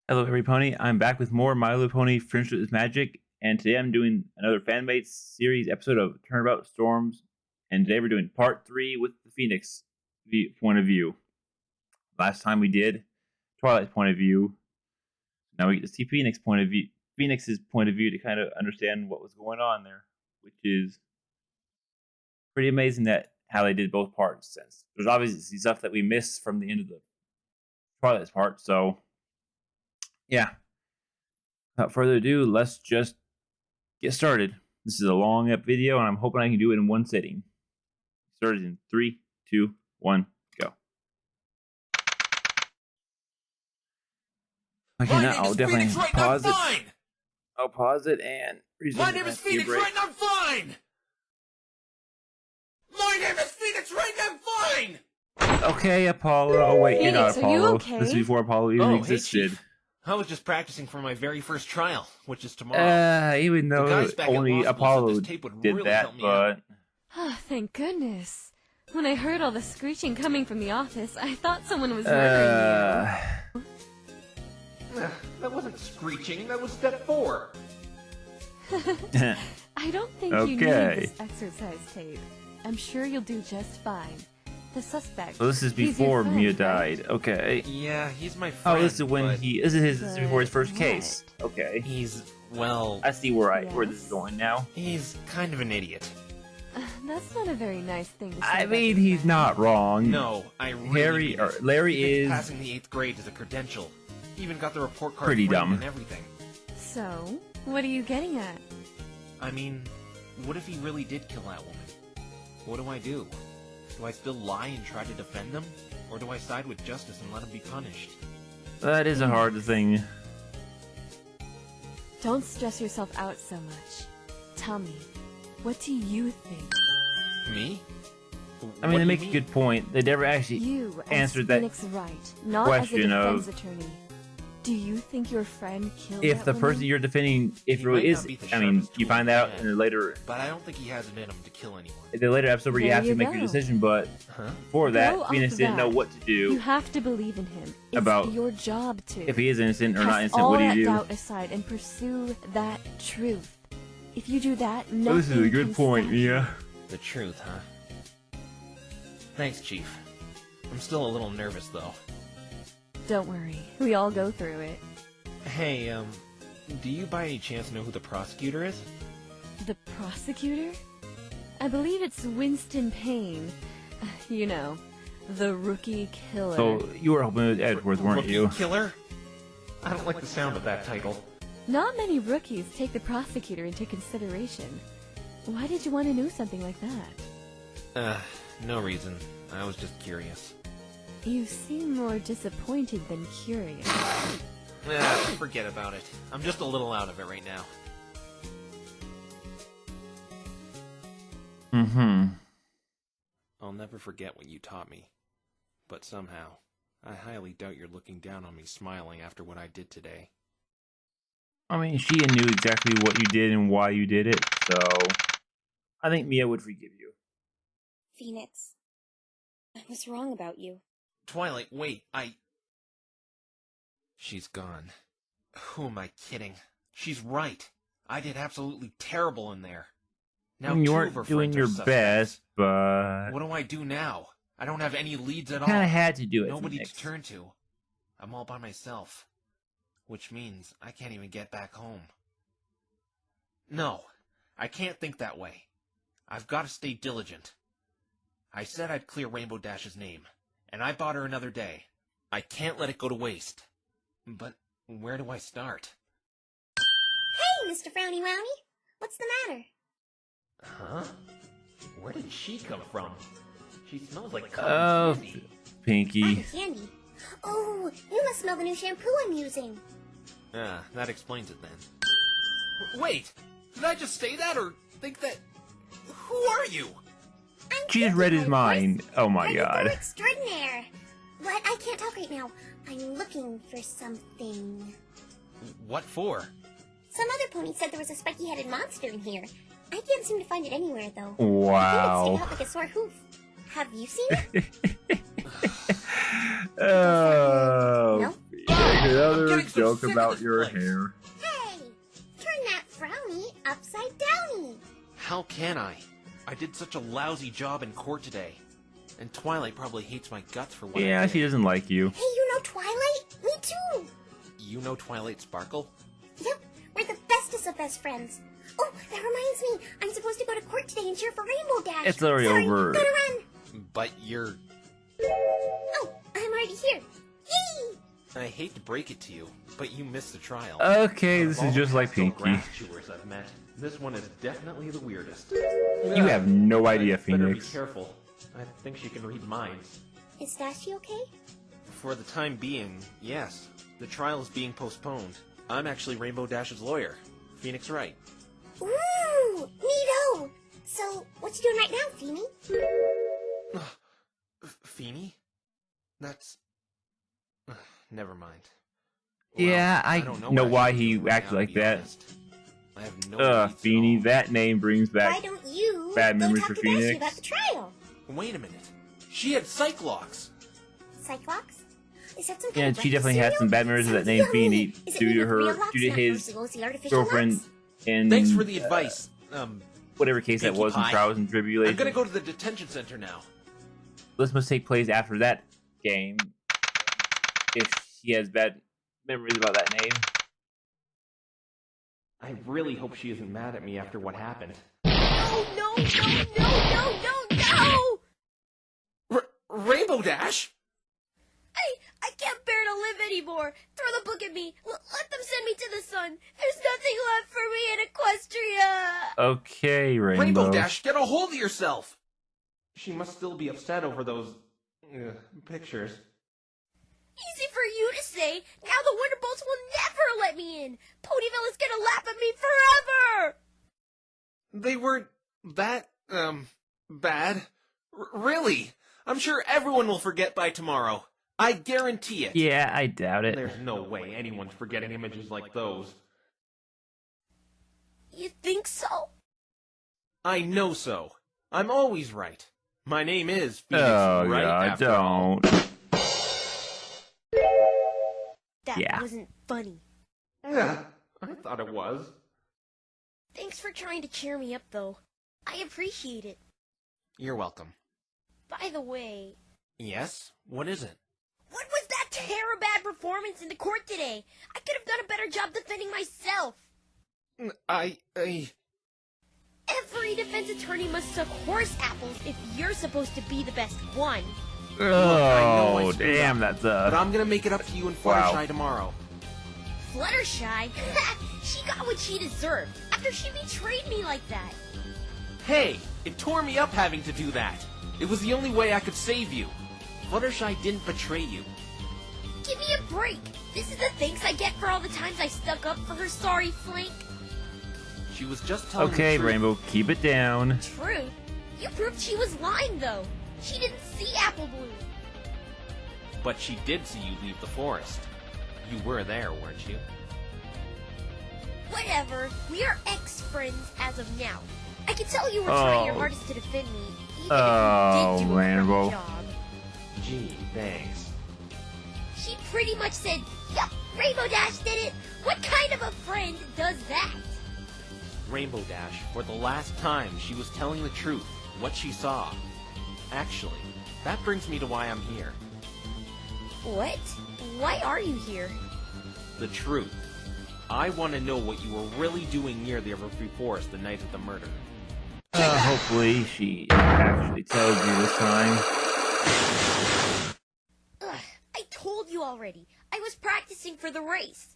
Hello, every pony. I'm back with more My Little Pony Friendship is Magic, and today I'm doing another Fanmates series episode of Turnabout Storms, and today we're doing part 3 with the Phoenix point of view. Last time we did Twilight's point of view. Now we get to see Phoenix's point of view to kind of understand what was going on there, which is pretty amazing that how they did both parts. Since there's obviously stuff that we missed from the end of the Twilight's part, so. Yeah. Without further ado, let's just get started. This is a long up video, and I'm hoping I can do it in one sitting. Started in 3, 2, 1, go. Okay, now I'll definitely pause it. I'll pause it and resume. My name is Phoenix, right? And I'm fine. My name is Phoenix, right? And I'm fine. Okay, Apollo. Oh wait, Phoenix, you're not Apollo. are you okay? This is before Apollo even existed. Hey, Chief. I was just practicing for my very first trial, which is tomorrow. Even though only Apollo did really that, but... Oh, thank goodness. When I heard all the screeching coming from the office, I thought someone was murdering you. That wasn't screeching, that was step 4. I don't think you need this exercise tape. I'm sure you'll do just fine. The suspect. So this is before Mia died. Right? Okay. Yeah, he's my friend. Oh, this is when this is before his first case. Okay. He's, well... I see where this is going now. He's kind of an idiot. That's not a very nice thing to say. I mean, he's not wrong. No, I really Larry is... passing the 8th grade as a credential. He even got the report card pretty dumb and everything. So, what are you getting at? I mean, what if he really did kill that woman? What do I do? Do I still lie and try to defend them? Or do I side with justice and let him be punished? That is a hard thing. Don't stress yourself out so much. Tell me, what do you think? Me? I mean, they make a good point. They never actually answered that question of... Do you think your friend killed if the person you're defending, if it really is, I mean, you find that out in the later... But I don't think he has it in him to kill anyone. In the later episode where you have to make your decision, but before that, Phoenix didn't know what to do. You have to believe in him. It's about your job to. If he is innocent or not innocent, what do you do? Cast all that doubt aside and pursue that truth. If you do that, nothing this is a good point, Mia. The truth, huh? Thanks, Chief. I'm still a little nervous, though. Don't worry, we all go through it. Hey, do you by any chance know who the prosecutor is? The prosecutor? I believe it's Winston Payne. You know, the rookie killer. So, you were helping with Edgeworth, weren't you? Rookie killer? I don't like the sound of that title. Not many rookies take the prosecutor into consideration. Why did you want to know something like that? No reason. I was just curious. You seem more disappointed than curious. Forget about it. I'm just a little out of it right now. I'll never forget what you taught me. But somehow, I highly doubt you're looking down on me smiling after what I did today. I mean, she knew exactly what you did and why you did it, so... I think Mia would forgive you. Phoenix, I was wrong about you. Twilight, wait, She's gone. Who am I kidding? She's right. I did absolutely terrible in there. Now you weren't doing your best, but... What do I do now? I don't have any leads at all. Kinda had to do it, Nobody Phoenix. to turn to. I'm all by myself. Which means I can't even get back home. No, I can't think that way. I've got to stay diligent. I said I'd clear Rainbow Dash's name, and I bought her another day. I can't let it go to waste. But where do I start? Hey, Mr. Frowny Rowney! What's the matter? Huh? Where did she come from? She smells like cotton candy. Pinky. Cotton candy? Oh, you must smell the new shampoo I'm using. That explains it then. Wait! Did I just say that, or think that... Who are you? She just read his mind. Oh my god. You're extraordinaire. What? I can't talk right now. I'm looking for something. What for? Some other pony said there was a spiky-headed monster in here. I can't seem to find it anywhere, though. Wow. I think it's sticking out like a sore hoof. Have you seen it? Oh. No? Another I'm getting so joke sick of about this your place. hair. Hey, turn that frowny upside downy. How can I? I did such a lousy job in court today. And Twilight probably hates my guts for what I Yeah, did. she doesn't like you. Hey, you know Twilight? Me too. You know Twilight Sparkle? Yep, we're the bestest of best friends. Oh, that reminds me. I'm supposed to go to court today and cheer for Rainbow Dash. It's already Sorry, over. gotta run. But you're... Oh, I'm already here. Yay! I hate to break it to you, but you missed the trial. Okay, Of this all is just the like pastel Pinky. grass chewers I've met, this one is definitely the weirdest. You have no idea, Better be Phoenix. careful. I think she can read minds. Is Dashy okay? For the time being, yes. The trial is being postponed. I'm actually Rainbow Dash's lawyer. Phoenix Wright. Ooh, neato. So, what you doing right now, Feeny? Feeny? That's... Never mind. Yeah, I don't know what why should be he doing right acted now, to like be that. honest. I have no leads at Feeny, all. that name brings Why back don't you bad go memories talk for to Dashy Phoenix. about the trial? Wait a minute. She had Cyclops! Cyclops? Is that some kind Yeah, of she breakfast definitely had cereal? some bad memories of that Sounds name, yummy. Feeny, Is it due made to with real her, nuts, due to not his those artificial girlfriend nuts? and Thanks for the advice. whatever case that Pinkie was in Pie. Trials and I'm Tribulations. gonna go to the detention center now. This must take place after that game. If she has bad memories about that name. I really hope she isn't mad at me after what happened. Oh, no! Rainbow Dash? I can't bear to live anymore. Throw the book at me. Let them send me to the sun. There's nothing left for me in Equestria. Okay, Rainbow. Rainbow Dash, get a hold of yourself! She must still be upset over those... pictures. Easy for you to say. Now the Wonderbolts will never let me in. Ponyville is gonna laugh at me forever. They weren't that, bad. Really? I'm sure everyone will forget by tomorrow. I guarantee it. Yeah, I doubt it. There's no way anyone's forgetting images like those. You think so? I know so. I'm always right. My name is Phoenix Oh, Wright, God, after all. don't. That Yeah. wasn't funny. Yeah, I thought it was. Thanks for trying to cheer me up, though. I appreciate it. You're welcome. By the way, Yes? What is it? what was that terrible performance in the court today? I could have done a better job defending myself. Every defense attorney must suck horse apples if you're supposed to be the best one. I know I Oh, screwed damn, up, that's But I'm gonna make it up to you in Wow. Fluttershy tomorrow. Fluttershy? She got what she deserved after she betrayed me like that. Hey, it tore me up having to do that. It was the only way I could save you. Fluttershy didn't betray you. Give me a break. This is the thanks I get for all the times I stuck up for her sorry flank. She was just telling okay, the truth. Rainbow, keep it down. Truth? You proved she was lying, though. She didn't see Apple Bloom. But she did see you leave the forest. You were there, weren't you? Whatever. We are ex-friends as of now. I can tell you were trying your Oh. hardest to defend me, even Oh, if you did do a crummy Rainbow. job. Gee, thanks. She pretty much said, "Yup, Rainbow Dash did it." What kind of a friend does that? Rainbow Dash, for the last time, she was telling the truth, what she saw. Actually, that brings me to why I'm here. What? Why are you here? The truth. I want to know what you were really doing near the Everfree Forest the night of the murder. Hopefully she actually tells you this time. Ugh, I told you already. I was practicing for the race.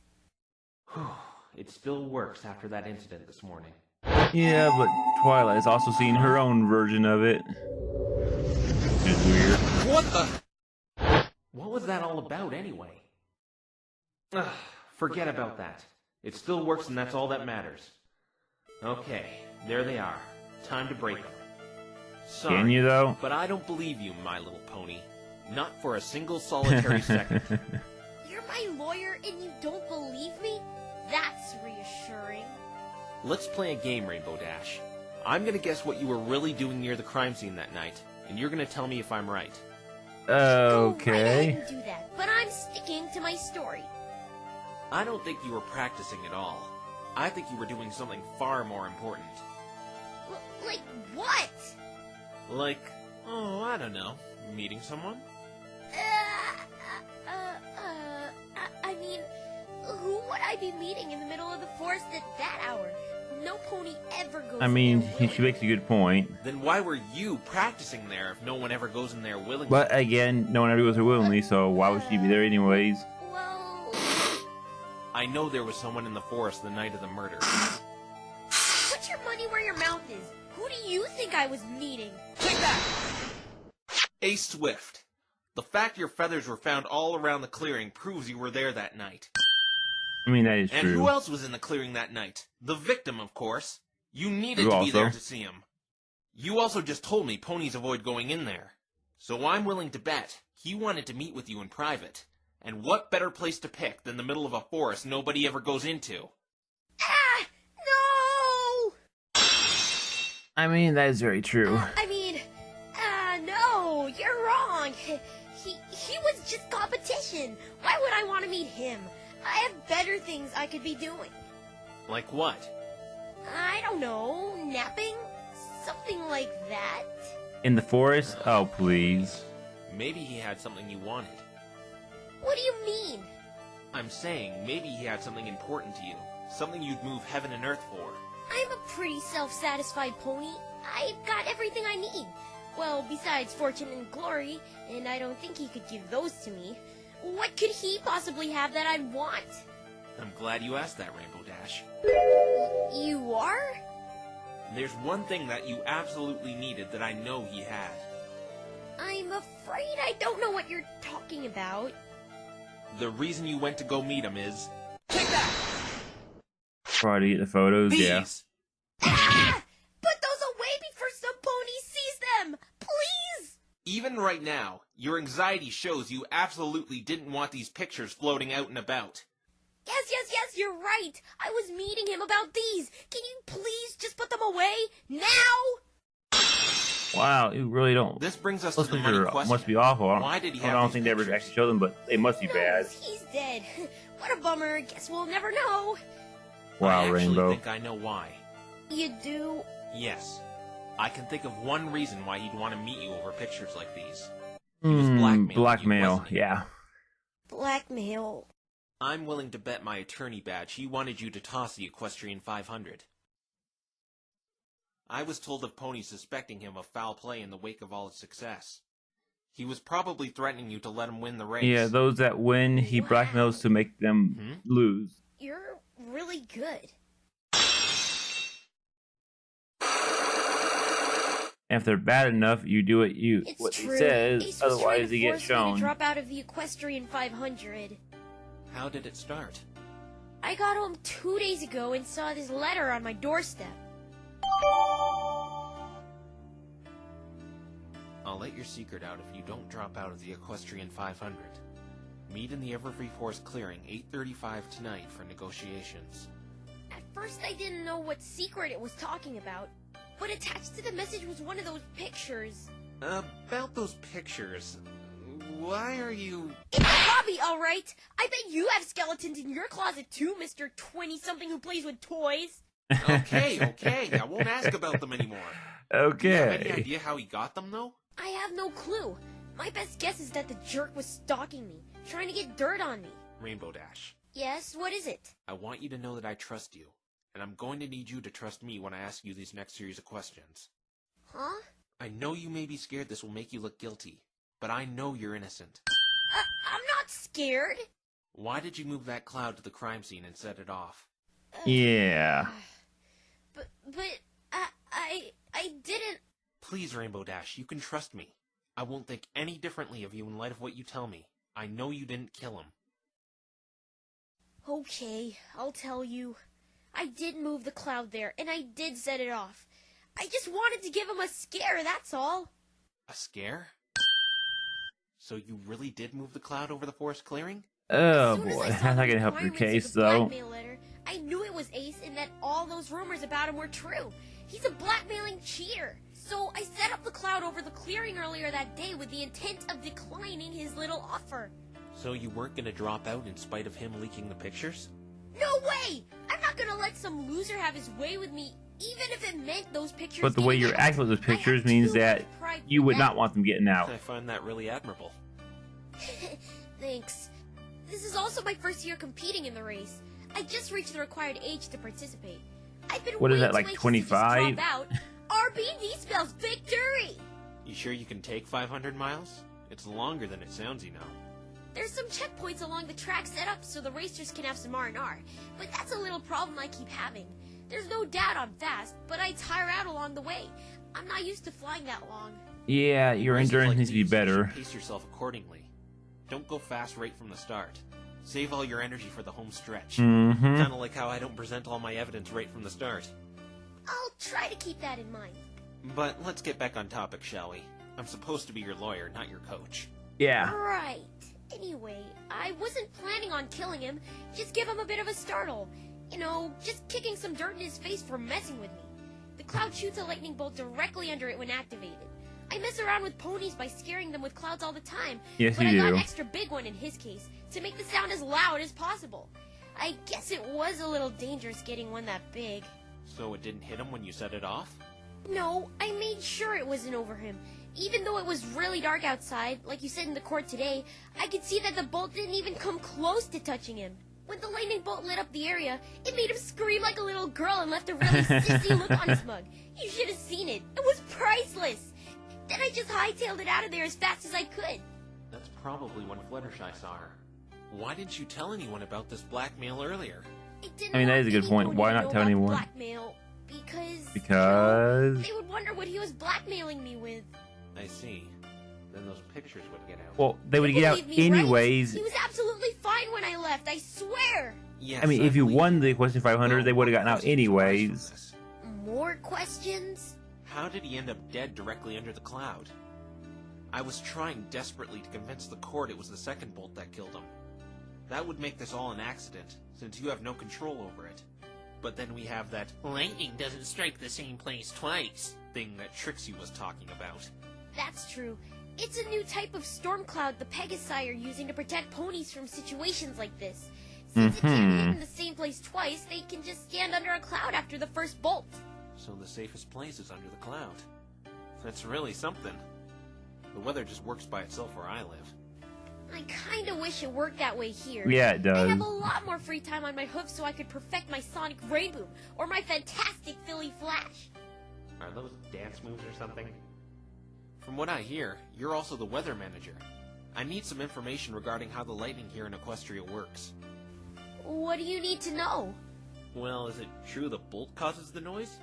It still works after that incident this morning. Yeah, but Twilight has also seen her own version of it. It's weird. What the? What was that all about anyway? Forget about that. It still works and that's all that matters. Okay, there they are. Time to break them. Sorry, Can you, though? but I don't believe you, My Little Pony. Not for a single solitary second. You're my lawyer and you don't believe me? That's reassuring. Let's play a game, Rainbow Dash. I'm gonna guess what you were really doing near the crime scene that night, and you're gonna tell me if I'm right. Go right Okay. ahead and do that, but I'm sticking to my story. I don't think you were practicing at all. I think you were doing something far more important. Like what? Like, oh, I don't know, meeting someone? I mean, who would I be meeting in the middle of the forest at that hour? No pony ever goes I mean, in there she makes a good point. Then why were you practicing there if no one ever goes in there willingly? But again, no one ever goes there willingly, so why would she be there anyways? Well, I know there was someone in the forest the night of the murder. put your money where your mouth is. Who do you think I was meeting? Take that! Ace Swift. The fact your feathers were found all around the clearing proves you were there that night. I mean, that is And true. who else was in the clearing that night? The victim, of course. You needed Who to be also? there to see him. You also just told me ponies avoid going in there. So I'm willing to bet he wanted to meet with you in private. And what better place to pick than the middle of a forest nobody ever goes into? Ah! No! I mean, that is very true. No, you're wrong. He was just competition. Why would I want to meet him? I have better things I could be doing. Like what? I don't know, napping? Something like that. In the forest? Oh, please. Maybe he had something you wanted. What do you mean? I'm saying maybe he had something important to you. Something you'd move heaven and earth for. I'm a pretty self-satisfied pony. I've got everything I need. Well, besides fortune and glory, and I don't think he could give those to me. What could he possibly have that I'd want? I'm glad you asked that, Rainbow Dash. You are? There's one thing that you absolutely needed that I know he had. I'm afraid I don't know what you're talking about. The reason you went to go meet him is... Take that! Try to get the photos, These! yeah. Ah! Put those away before some pony sees them! Please! Even right now, your anxiety shows you absolutely didn't want these pictures floating out and about. Yes, you're right. I was meeting him about these. Can you please just put them away? Now? Wow, you really don't. This brings us to Those the money pictures question. must be awful. Why did he I have don't these think they ever pictures? actually show them, but they must be bad. He's dead. What a bummer. Guess we'll never know. I Wow, actually Rainbow. think I know why. You do? Yes. I can think of one reason why he'd want to meet you over pictures like these. He was blackmailing you, Blackmail, wasn't he? yeah. Blackmail. I'm willing to bet my attorney badge he wanted you to toss the Equestrian 500. I was told of ponies suspecting him of foul play in the wake of all his success. He was probably threatening you to let him win the race. Yeah, those that win, he Wow. blackmails to make them lose. You're really good. And if they're bad enough, you do what It's he true. says, Ace was trying otherwise to he gets force me to shown. drop out of the Equestrian 500. How did it start? I got home 2 days ago and saw this letter on my doorstep. I'll let your secret out if you don't drop out of the Equestrian 500. Meet in the Everfree Forest clearing 8:35 tonight for negotiations. At first I didn't know what secret it was talking about, but attached to the message was one of those pictures. About those pictures, why are you... It's a hobby, alright! I bet you have skeletons in your closet too, Mr. 20-something who plays with toys! Okay, I won't ask about them anymore. Do you have any Okay. idea how he got them, though? I have no clue. My best guess is that the jerk was stalking me, trying to get dirt on me. Rainbow Dash, Yes, what is it? I want you to know that I trust you, and I'm going to need you to trust me when I ask you these next series of questions. Huh? I know you may be scared this will make you look guilty, but I know you're innocent. I'm not scared. Why did you move that cloud to the crime scene and set it off? Yeah. But I didn't... Please, Rainbow Dash, you can trust me. I won't think any differently of you in light of what you tell me. I know you didn't kill him. Okay, I'll tell you. I did move the cloud there, and I did set it off. I just wanted to give him a scare, that's all. A scare? So you really did move the cloud over the forest clearing? Oh As soon as boy, I saw that's not the gonna help your requirements case of the though. blackmail letter, I knew it was Ace and that all those rumors about him were true. He's a blackmailing cheater. So I set up the cloud over the clearing earlier that day with the intent of declining his little offer. So you weren't gonna drop out in spite of him leaking the pictures? No way! I'm not gonna let some loser have his way with me, even if it meant those pictures. But the way getting you're out. acting with those I have pictures means too that much pride you for would that. not want them getting out. I find that really admirable. Thanks. This is also my first year competing in the race. I just reached the required age to participate. I've been What is way that, like too anxious to 25? just drop out. RBD spells victory! You sure you can take 500 miles? It's longer than it sounds, you know. There's some checkpoints along the track set up so the racers can have some R&R, but that's a little problem I keep having. There's no doubt I'm fast, but I tire out along the way. I'm not used to flying that long. Yeah, your Races endurance like needs to be these, you should better. Pace yourself accordingly. Don't go fast right from the start. Save all your energy for the home stretch. Mm-hmm. Kind of like how I don't present all my evidence right from the start. I'll try to keep that in mind. But let's get back on topic, shall we? I'm supposed to be your lawyer, not your coach. Yeah. Right. Anyway, I wasn't planning on killing him, just give him a bit of a startle. You know, just kicking some dirt in his face for messing with me. The cloud shoots a lightning bolt directly under it when activated. I mess around with ponies by scaring them with clouds all the time, Yes, but you I got do. an extra big one in his case, to make the sound as loud as possible. I guess it was a little dangerous getting one that big. So it didn't hit him when you set it off? No, I made sure it wasn't over him. Even though it was really dark outside, like you said in the court today, I could see that the bolt didn't even come close to touching him. When the lightning bolt lit up the area, it made him scream like a little girl and left a really sissy look on his mug. You should have seen it. It was priceless. Then I just hightailed it out of there as fast as I could. That's probably when Fluttershy saw her. Why didn't you tell anyone about this blackmail earlier? Didn't I mean, that want is a good any point. pony Why to not know tell about the anyone? Blackmail, because Because... they would wonder what he was blackmailing me with. I see. Then those pictures would get out. Well, they would You get out believe me, right? anyways. He was absolutely fine when I left, I swear. Yes, I mean, if you believe won you. the Question 500, Well, they would have gotten what out questions arise from anyways. this? More questions? How did he end up dead directly under the cloud? I was trying desperately to convince the court it was the second bolt that killed him. That would make this all an accident, since you have no control over it. But then we have that lightning doesn't strike the same place twice thing that Trixie was talking about. That's true. It's a new type of storm cloud the Pegasi are using to protect ponies from situations like this. Since it can't hit in the same place twice, they can just stand under a cloud after the first bolt. So the safest place is under the cloud. That's really something. The weather just works by itself where I live. I kinda wish it worked that way here. Yeah, it I does. have a lot more free time on my hoof so I could perfect my sonic rainboom or my fantastic Philly flash. Are those dance moves or something? From what I hear, you're also the weather manager. I need some information regarding how the lightning here in Equestria works. What do you need to know? Well, is it true the bolt causes the noise?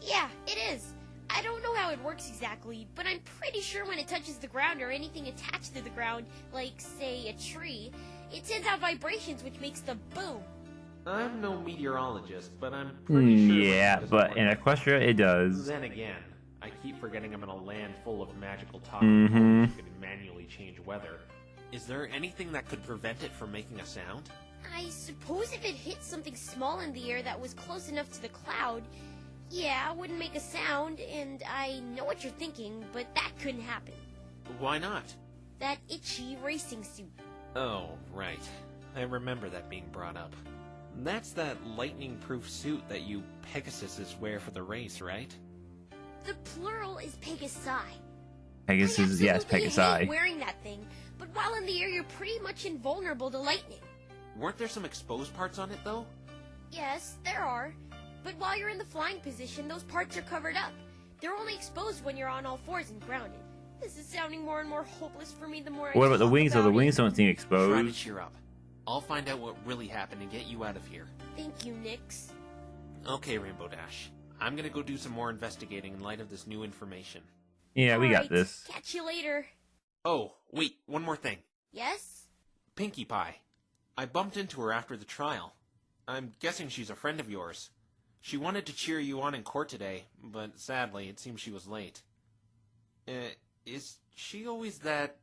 Yeah, it is. I don't know how it works exactly, but I'm pretty sure when it touches the ground or anything attached to the ground, like, say, a tree, it sends out vibrations which makes the boom. I'm no meteorologist, but I'm pretty sure... Yeah, lightning doesn't but work in like Equestria, it does. Then again, I keep forgetting I'm in a land full of magical talking points who can manually change weather. Is there anything that could prevent it from making a sound? I suppose if it hit something small in the air that was close enough to the cloud, yeah, it wouldn't make a sound, and I know what you're thinking, but that couldn't happen. Why not? That itchy racing suit. Oh, right. I remember that being brought up. That's that lightning-proof suit that you Pegasuses wear for the race, right? The plural is Pegasi. Pegasus, yes, I absolutely hate Pegasi. wearing that thing, but while in the air, you're pretty much invulnerable to lightning. Weren't there some exposed parts on it, though? Yes, there are. But while you're in the flying position, those parts are covered up. They're only exposed when you're on all fours and grounded. This is sounding more and more hopeless for me the more I What about the talk wings, though? about The it. wings don't seem Try to exposed. cheer up. I'll find out what really happened and get you out of here. Thank you, Nix. Okay, Rainbow Dash. I'm gonna go do some more investigating in light of this new information. Yeah, we got Alright, this. Catch you later. Oh, wait, one more thing. Yes? Pinkie Pie. I bumped into her after the trial. I'm guessing she's a friend of yours. She wanted to cheer you on in court today, but sadly, it seems she was late. Is she always that,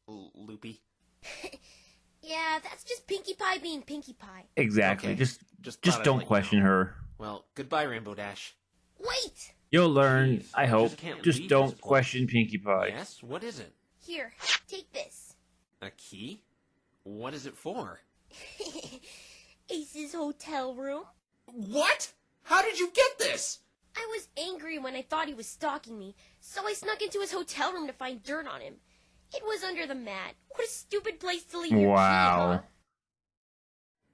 loopy? Yeah, that's just Pinkie Pie being Pinkie Pie. Exactly. Okay. Just thought I'd don't let you question know. her. Well, goodbye, Rainbow Dash. Wait! You'll learn, Jeez, I I hope. just can't Just leave don't this place. question Pinkie Pie. Yes? What is it? Here, take this. A key? What is it for? Ace's hotel room. What? How did you get this? I was angry when I thought he was stalking me, so I snuck into his hotel room to find dirt on him. It was under the mat. What a stupid place to leave your Wow.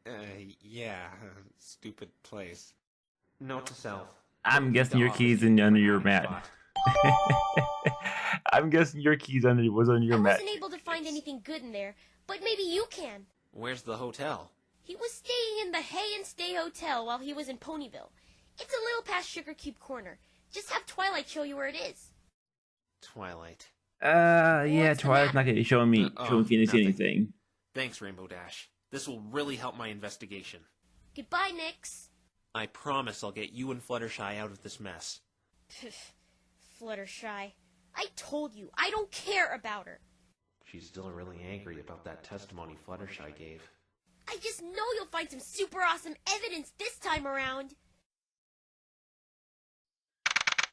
key, huh? Yeah, stupid place. Note to self. I'm guessing your key's under your mat. I'm guessing your key's under your I mat. wasn't able to find anything good in there, but maybe you can. Where's the hotel? He was staying in the Hay and Stay Hotel while he was in Ponyville. It's a little past Sugar Cube Corner. Just have Twilight show you where it is. Twilight. Yeah, What's the Twilight's matter? not gonna show me Phoenix nothing. anything. Thanks, Rainbow Dash. This will really help my investigation. Goodbye, Nix. I promise I'll get you and Fluttershy out of this mess. Fluttershy. I told you, I don't care about her. She's still really angry about that testimony Fluttershy gave. I just know you'll find some super awesome evidence this time around.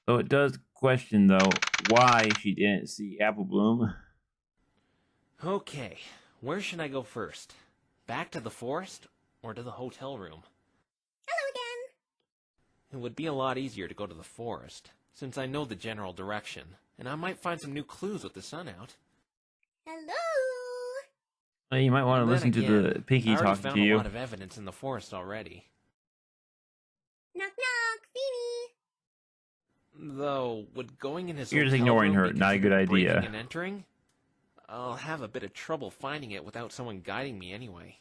So it does question though why she didn't see Apple Bloom. Okay, where should I go first? Back to the forest or to the hotel room? Hello again. It would be a lot easier to go to the forest, since I know the general direction, and I might find some new clues with the sun out. Hello. Well, you might want to Then listen to again, the Pinky I already talking found to a you. lot of evidence in the forest already. Knock knock, Phoebe. Though, would going in his You're just hotel ignoring room her, be not a good considered breaking idea. and entering? I'll have a bit of trouble finding it without someone guiding me anyway.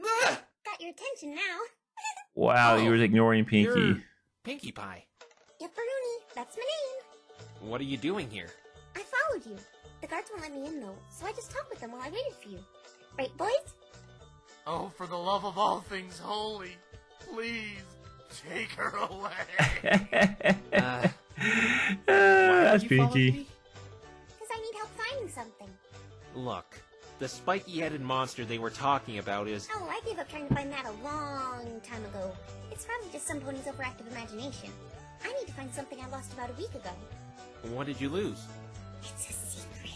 Got your attention now. Wow, you Oh, were ignoring Pinky. You're Pinkie Pie. Yepperoni, that's my name. What are you doing here? I followed you. The guards won't let me in, though, so I just talked with them while I waited for you. Right, boys? Oh, for the love of all things holy, please take her away. Why That's did you follow Pinky. me? Because I need help finding something. Look, the spiky-headed monster they were talking about is... Oh, I gave up trying to find that a long time ago. It's probably just some pony's overactive imagination. I need to find something I lost about a week ago. What did you lose? It's a secret.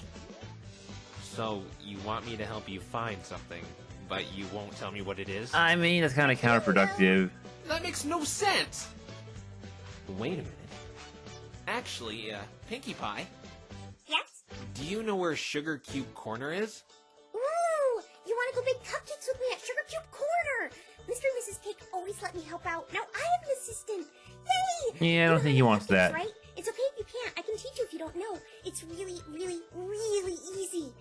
So, you want me to help you find something, but you won't tell me what it is? I mean, that's kind of counterproductive. That makes no sense! Wait a minute. Actually, Pinkie Pie, Yes? do you know where Sugar Cube Corner is? Ooh! You want to go bake cupcakes with me at Sugar Cube Corner? Mr. and Mrs. Cake always let me help out. Now I have an assistant. Yay! Yeah, I You don't know think how he to make wants cupcakes, that. Right? It's okay if you can't. I can teach you if you don't know. It's really, really, really easy.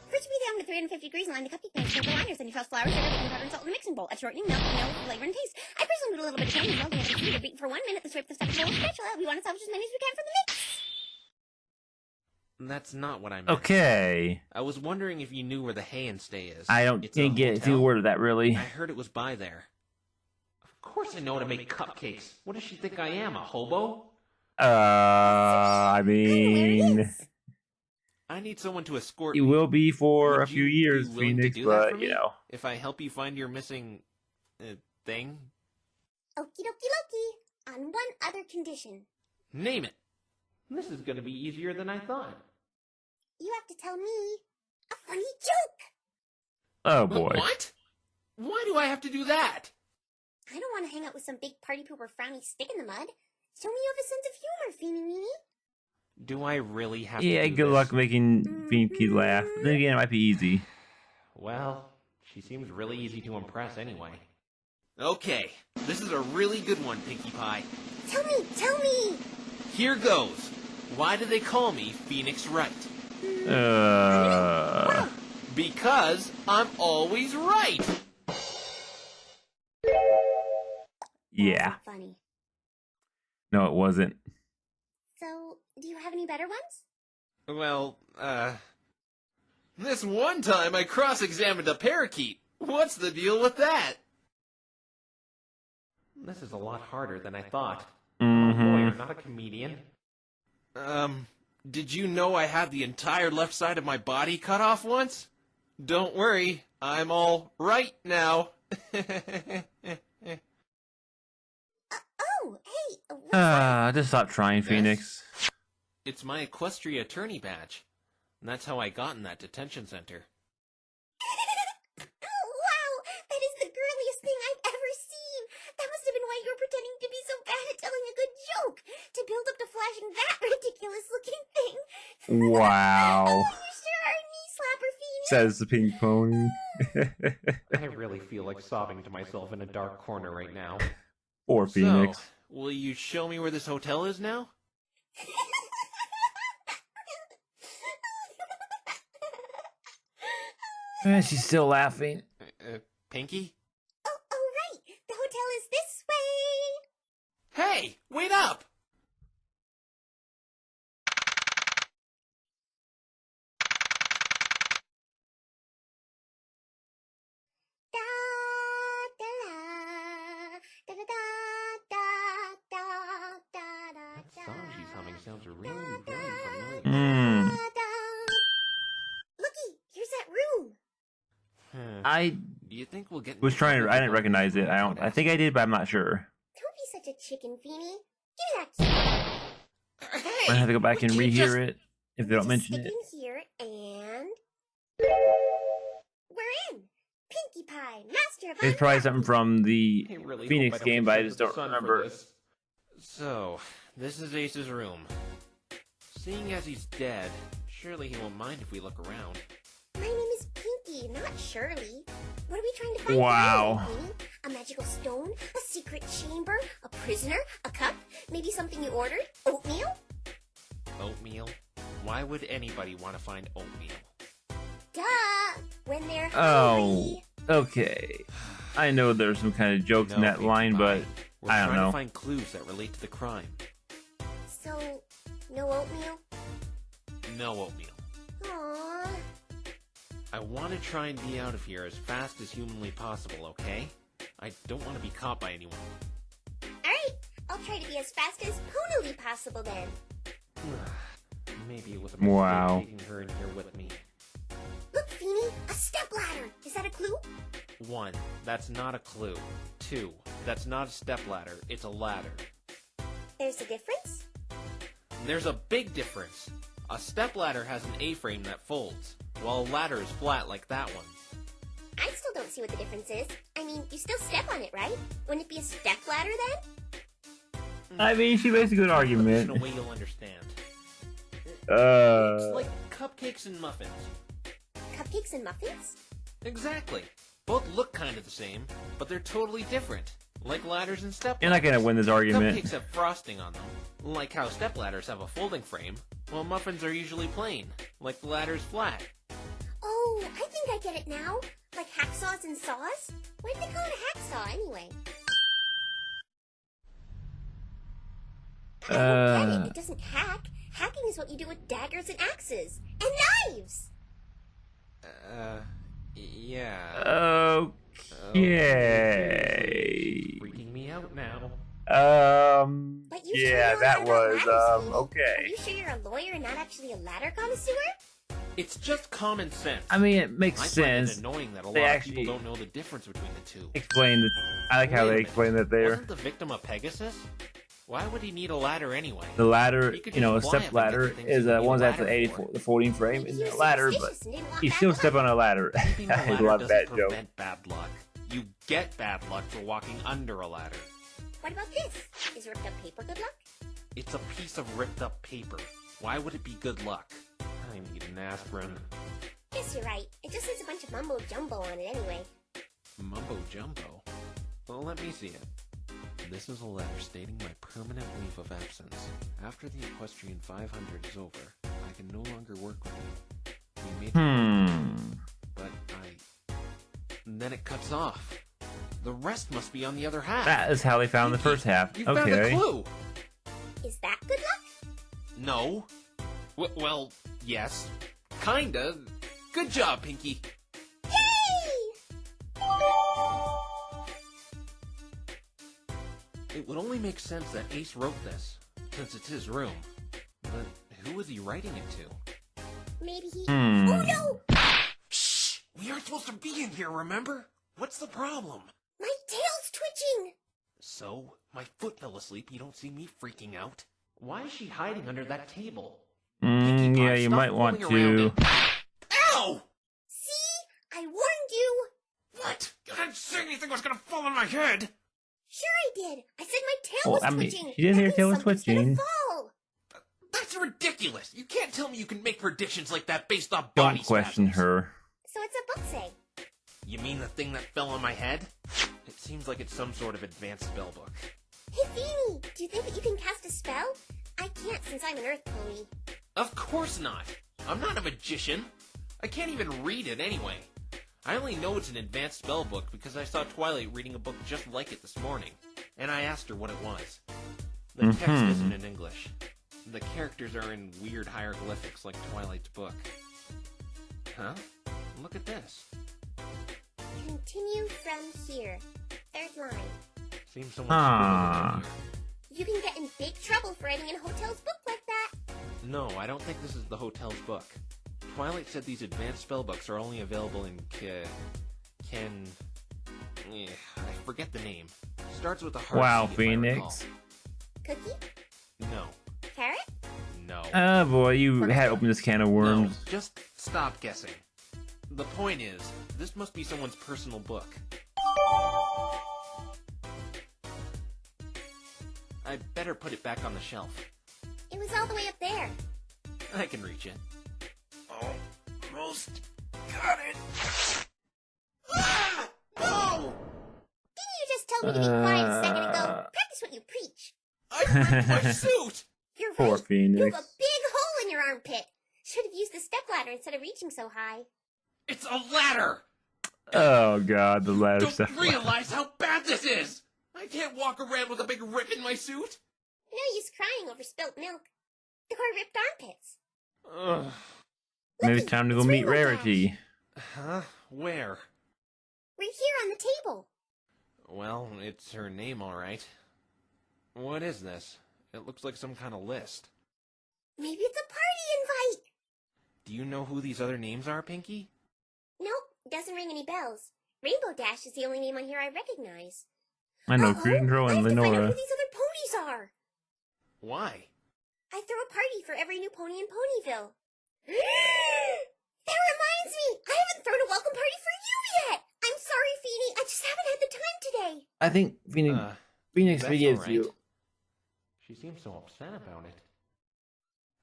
First, you beat the oven to 350 degrees and line the cupcake mix with the liners. Then you toss flour, sugar, baking powder, and salt in the mixing bowl. Add shortening, milk, vanilla, flavor, and taste. I personally put a little bit of candy milk in the heater, beat for 1 minute, then scrape the stuff in a spatula. We want to salvage as many as we can from the mix. That's not what I meant. Okay. I was wondering if you knew where the Hay and Stay is. I don't It's a can't get hotel? a word of that really. I heard it was by there. Of course I know how to make cupcakes. What does she think I am, a hobo? I I know where it mean, is. I need someone to escort it me. will be for Would a few you be years, willing to Phoenix, do that for but me? you know. If I help you find your missing... thing? Okie dokie dokie. On one other condition. Name it. This is gonna be easier than I thought. You have to tell me a funny joke. Oh boy. What? Why do I have to do that? I don't want to hang out with some big party pooper frowny stick in the mud. Show me you have a sense of humor, Feeny Weeny. Do I really have Yeah, to do good this? luck making Pinky laugh. But then again, it might be easy. Well, she seems really easy to impress anyway. Okay, this is a really good one, Pinkie Pie. Tell me. Here goes. Why do they call me Phoenix Wright? Because I'm always right. Yeah. That's funny. No, it wasn't. So, do you have any better ones? Well, this one time I cross-examined a parakeet. What's the deal with that? This is a lot harder than I thought. I'm a lawyer, not a comedian. Did you know I had the entire left side of my body cut off once? Don't worry, I'm all right now. Oh, hey, what's that? Just stop trying, Phoenix. It's my Equestria attorney badge. And that's how I got in that detention center. Oh, wow! That is the girliest thing I've ever seen! That must have been why you were pretending to be so bad at telling a good joke! To build up to flashing that ridiculous-looking thing! Wow. Oh, you sure are a knee slapper, Phoenix! Says the pink pony. I really feel like sobbing to myself in a dark corner right now. Poor Phoenix. So, will you show me where this hotel is now? She's still laughing. Pinky? Oh, right! The hotel is this way! Hey! Wait up! Da da da da da da da da da That da. song she's humming sounds really very familiar. Hmm. Looky, here's that room. I You think we'll get... was trying to. I didn't recognize it. I think I did, but I'm not sure. Don't be such a chicken, Feeny. Give me that key. Hey! I have to go back and we can't rehear just- it if they don't Just mention stick it. in here and we're in. Pinkie Pie, master of It's probably something from the I really hope Phoenix I don't game, get but I sent just to the don't sun for remember. this. So, this is Ace's room. Seeing as he's dead, surely he won't mind if we look around. My name is Pinkie, not Shirley. What are we trying to find? Wow. today, Feeny? A magical stone? A secret chamber? A prisoner? A cup? Maybe something you ordered? Oatmeal? Oatmeal? Why would anybody want to find oatmeal? Duh! When they're Oh, hungry. okay. I know there's some kind of jokes in No, that Pinkie line, Pie. but We're I don't trying know. to find clues that relate to the crime. So, no oatmeal? No oatmeal. Aww. I want to try and be out of here as fast as humanly possible, okay? I don't want to be caught by anyone. Alright, I'll try to be as fast as ponily possible then. Maybe it was a mistake Wow. taking her in here with me. Look, Feeny, a stepladder. Is that a clue? 1. That's not a clue. 2. That's not a stepladder, it's a ladder. There's a difference? There's a big difference. A stepladder has an A-frame that folds, while a ladder is flat like that one. I still don't see what the difference is. I mean, you still step on it, right? Wouldn't it be a stepladder then? I mean, she makes a good In argument. a way you'll understand. It's Uh, like cupcakes and muffins. Cupcakes and muffins? Exactly. Both look kind of the same, but they're totally different. Like ladders and stepladders. you're not gonna win this argument. Cupcakes have frosting on them, like how stepladders have a folding frame, while muffins are usually plain, like the ladder's flat. Oh, I think I get it now. Like hacksaws and saws? Why do they call it a hacksaw anyway? I don't get it. It doesn't hack. Hacking is what you do with daggers and axes. And knives! Yeah. Okay. Freaking me out now. But you sure Yeah, know a that lot about was ladders, Feeny? Are okay. you sure you're a lawyer and not actually a ladder connoisseur? It's just common sense. I mean, it makes I find it sense. annoying that a They lot of actually people don't know the difference between the two. Explain the. I like how Wait a they minute. explain that there. Wasn't the victim a Pegasus? Why would he need a ladder anyway? The ladder, You could you know, a just fly up step and get ladder the things is you need a one's that's ladder the 84, for. the folding frame, Maybe and he the was ladder, but superstitious and didn't want you bad still luck. step on a ladder. Keeping a I ladder love doesn't that joke. prevent bad luck. You get bad luck for walking under a ladder. What about this? Is ripped up paper good luck? It's a piece of ripped up paper. Why would it be good luck? I need an aspirin. Guess you're right. It just has a bunch of mumbo jumbo on it anyway. Mumbo jumbo. Well, let me see it. This is a letter stating my permanent leave of absence. After the Equestrian 500 is over, I can no longer work with you. We made but and then it cuts off. The rest must be on the other half. That is how they found the first half. You found a Okay. clue. Is that good luck? No. Well, yes. Kinda. Good job, Pinky. Yay! It would only make sense that Ace wrote this, since it's his room. But who was he writing it to? Maybe he... Hmm. Oh no! Shh! We aren't supposed to be in here, remember? What's the problem? My tail's twitching! So, my foot fell asleep, you don't see me freaking out? Why is she hiding under that table? Pinkie Yeah, Pie, you stop might want fooling around to. and- Ow! See? I warned you! What? You didn't say anything was gonna fall on my head! Sure I did. I said my tail Well, was I mean, twitching. she didn't That hear means tail was something's gonna twitching. fall. That's ridiculous! You can't tell me you can make predictions like that based off body Don't question spasms. her. So what's a book say? You mean the thing that fell on my head? It seems like it's some sort of advanced spell book. Hey, Feeny, do you think that you can cast a spell? I can't since I'm an earth pony. Of course not! I'm not a magician! I can't even read it anyway. I only know it's an advanced spell book because I saw Twilight reading a book just like it this morning, and I asked her what it was. The text isn't in English. The characters are in weird hieroglyphics like Twilight's book. Huh? Look at this. Continue from here. Third line. Seems somewhat scribbled in here. You can get in big trouble for writing in a hotel's book like that. No, I don't think this is the hotel's book. Twilight said these advanced spellbooks are only available in I forget the name. Starts with a hard Wow, C, if I Phoenix. Cookie? recall. No. Carrot? No. Oh boy, you had opened this can of worms. No, just stop guessing. The point is, this must be someone's personal book. I better put it back on the shelf. It was all the way up there. I can reach it. Almost got it. Ah! No! Didn't you just tell me to be quiet a second ago? Practice what you preach. I ripped my suit! You're Poor right. You Phoenix. have a big hole in your armpit. Should have used the stepladder instead of reaching so high. It's a ladder! Oh god, the ladder Don't stuff. realize how bad this is! I can't walk around with a big rip in my suit! No use crying over spilt milk. Or ripped armpits. Ugh. Maybe it's time to go It's meet Rainbow Rarity. Huh? Where? Right here on the table. Well, it's her name, alright. What is this? It looks like some kind of list. Maybe it's a party invite. Do you know who these other names are, Pinky? Nope, doesn't ring any bells. Rainbow Dash is the only name on here I recognize. I know, Uh-oh, Cruise Control I and have to find out Lenora. who these other ponies are. Why? I throw a party for every new pony in Ponyville. That reminds me, I haven't thrown a welcome party for you yet. I'm sorry, Feeny, I just haven't had the time today. I think Phoenix That's forgives alright. you. She seems so upset about it.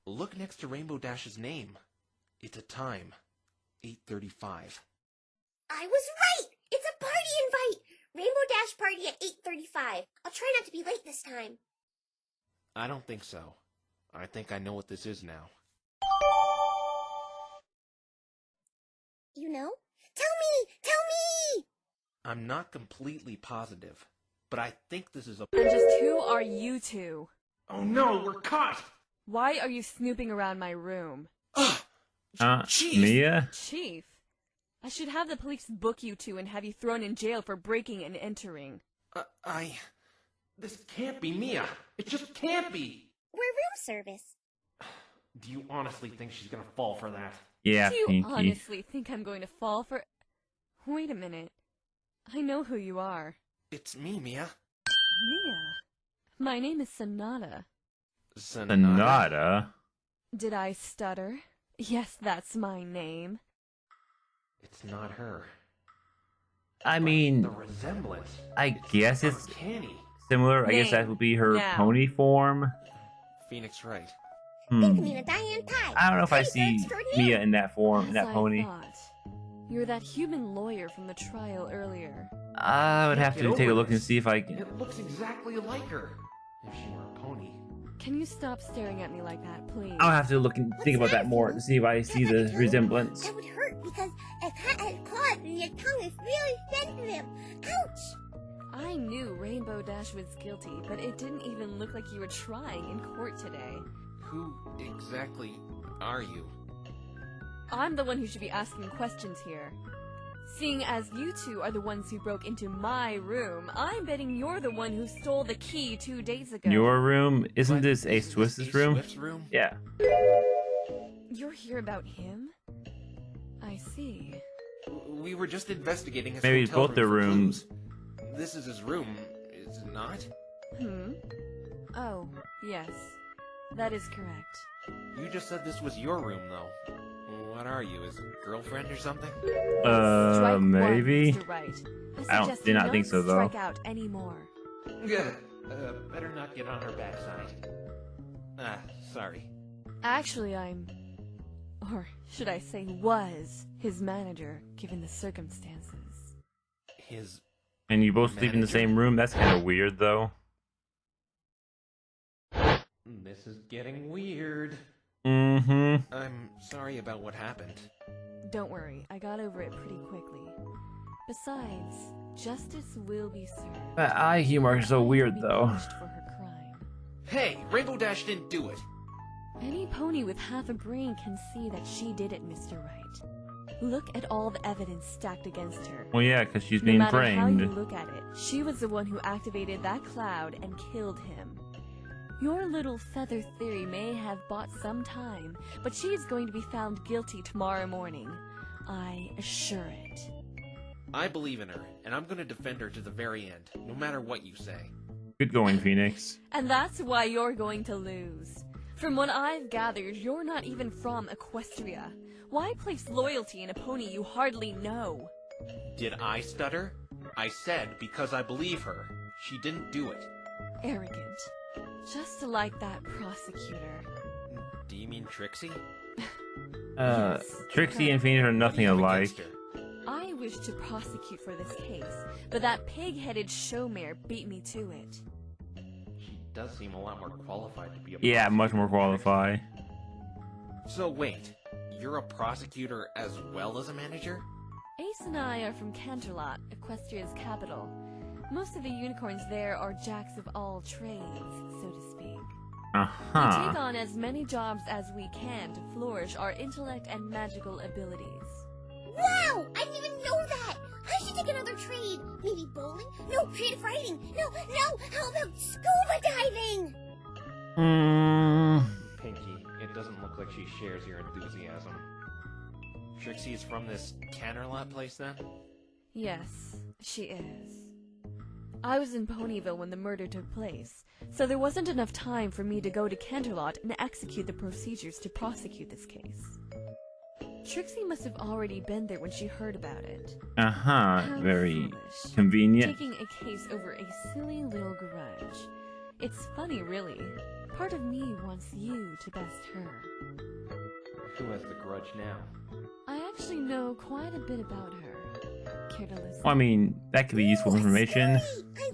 Look next to Rainbow Dash's name. It's a time. 8:35. I was right. It's a party invite. Rainbow Dash party at 8:35. I'll try not to be late this time. I don't think so. I think I know what this is now. You know? Tell me! Tell me! I'm not completely positive, but I think this is a... And just who are you two? Oh no, we're caught! Why are you snooping around my room? Chief! Mia? Chief, I should have the police book you two and have you thrown in jail for breaking and entering. This can't be Mia. It just can't be. We're room service. Do you honestly think she's gonna fall for that? Yeah, Do you Pinky. honestly think I'm going to fall for... Wait a minute. I know who you are. It's me, Mia. Mia. My name is Sonata. Sonata? Did I stutter? Yes, that's my name. It's not her. I mean, The resemblance. I guess it's Uncanny. similar. I guess that Name. would be her Now. pony form. Phoenix right. Think Nina Diane Pie. I don't know if I Pretty see girl extraordinaire. Mia in that form, in As that I pony. thought. You're that human lawyer from the trial earlier. I would have Get to take over a look and this. see if I can. It looks exactly like her. If she were a pony. Can you stop staring at me like that, please? I'll have to look and think about that more to see if I see the resemblance. That would hurt because a cat has claws and your tongue is really sensitive. Ouch! I knew Rainbow Dash was guilty, but it didn't even look like you were trying in court today. Who exactly are you? I'm the one who should be asking questions here. Seeing as you two are the ones who broke into my room, I'm betting you're the one who stole the key 2 days ago. Your room? Isn't What? this Ace Isn't Twist's this Ace room? Swift's room? Yeah. You're here about him? I see. We were just investigating his Maybe it's hotel both their room for rooms. clues. This is his room, is it not? Oh, yes. That is correct. You just said this was your room, though. What are you, his girlfriend or something? Strike maybe? one, Mr. Wright. I suggest did not you think so, though. Strike out anymore. Better not get on her backside. Sorry. Actually, or should I say was, his manager, given the circumstances. His... And you both sleep in the Manager? same room? That's kind of weird, though. This is getting weird. Mm-hmm. I'm sorry about what happened. Don't worry, I got over it pretty quickly. Besides, justice will be served. That eye humor is so Ivy weird, will be though. punished for her crime. Hey, Rainbow Dash didn't do it. Any pony with half a brain can see that she did it, Mr. Wright. Look at all the evidence stacked against her. Well, yeah, because she's No being matter how you framed. look at it, she was the one who activated that cloud and killed him. Your little feather theory may have bought some time, but she is going to be found guilty tomorrow morning. I assure it. I believe in her, and I'm gonna defend her to the very end, no matter what you say. Good going, Phoenix. And that's why you're going to lose. From what I've gathered, you're not even from Equestria. Why place loyalty in a pony you hardly know? Did I stutter? I said because I believe her. She didn't do it. Arrogant. Just like that prosecutor. Do you mean Trixie? Yes, Trixie and her. Phoenix are What do nothing you have alike. against her? I wish to prosecute for this case, but that pig-headed showmare beat me to it. She does seem a lot more qualified to be a Yeah, much more prosecutor. qualified. So wait, you're a prosecutor as well as a manager? Ace and I are from Canterlot, Equestria's capital. Most of the unicorns there are jacks of all trades, so to speak. We take Uh-huh. on as many jobs as we can to flourish our intellect and magical abilities. Wow! I didn't even know that! I should take another trade. Maybe bowling? No, creative writing. No, how about scuba diving? Pinky, it doesn't look like she shares your enthusiasm. Trixie is from this Canterlot place then? Yes, she is. I was in Ponyville when the murder took place, so there wasn't enough time for me to go to Canterlot and execute the procedures to prosecute this case. Trixie must have already been there when she heard about it. Uh-huh. How Very foolish. convenient. Taking a case over a silly little grudge. It's funny, really. Part of me wants you to best her. Who has the grudge now? I actually know quite a bit about her. Care to listen? Well, I mean, that could be useful Ooh, a information. story! I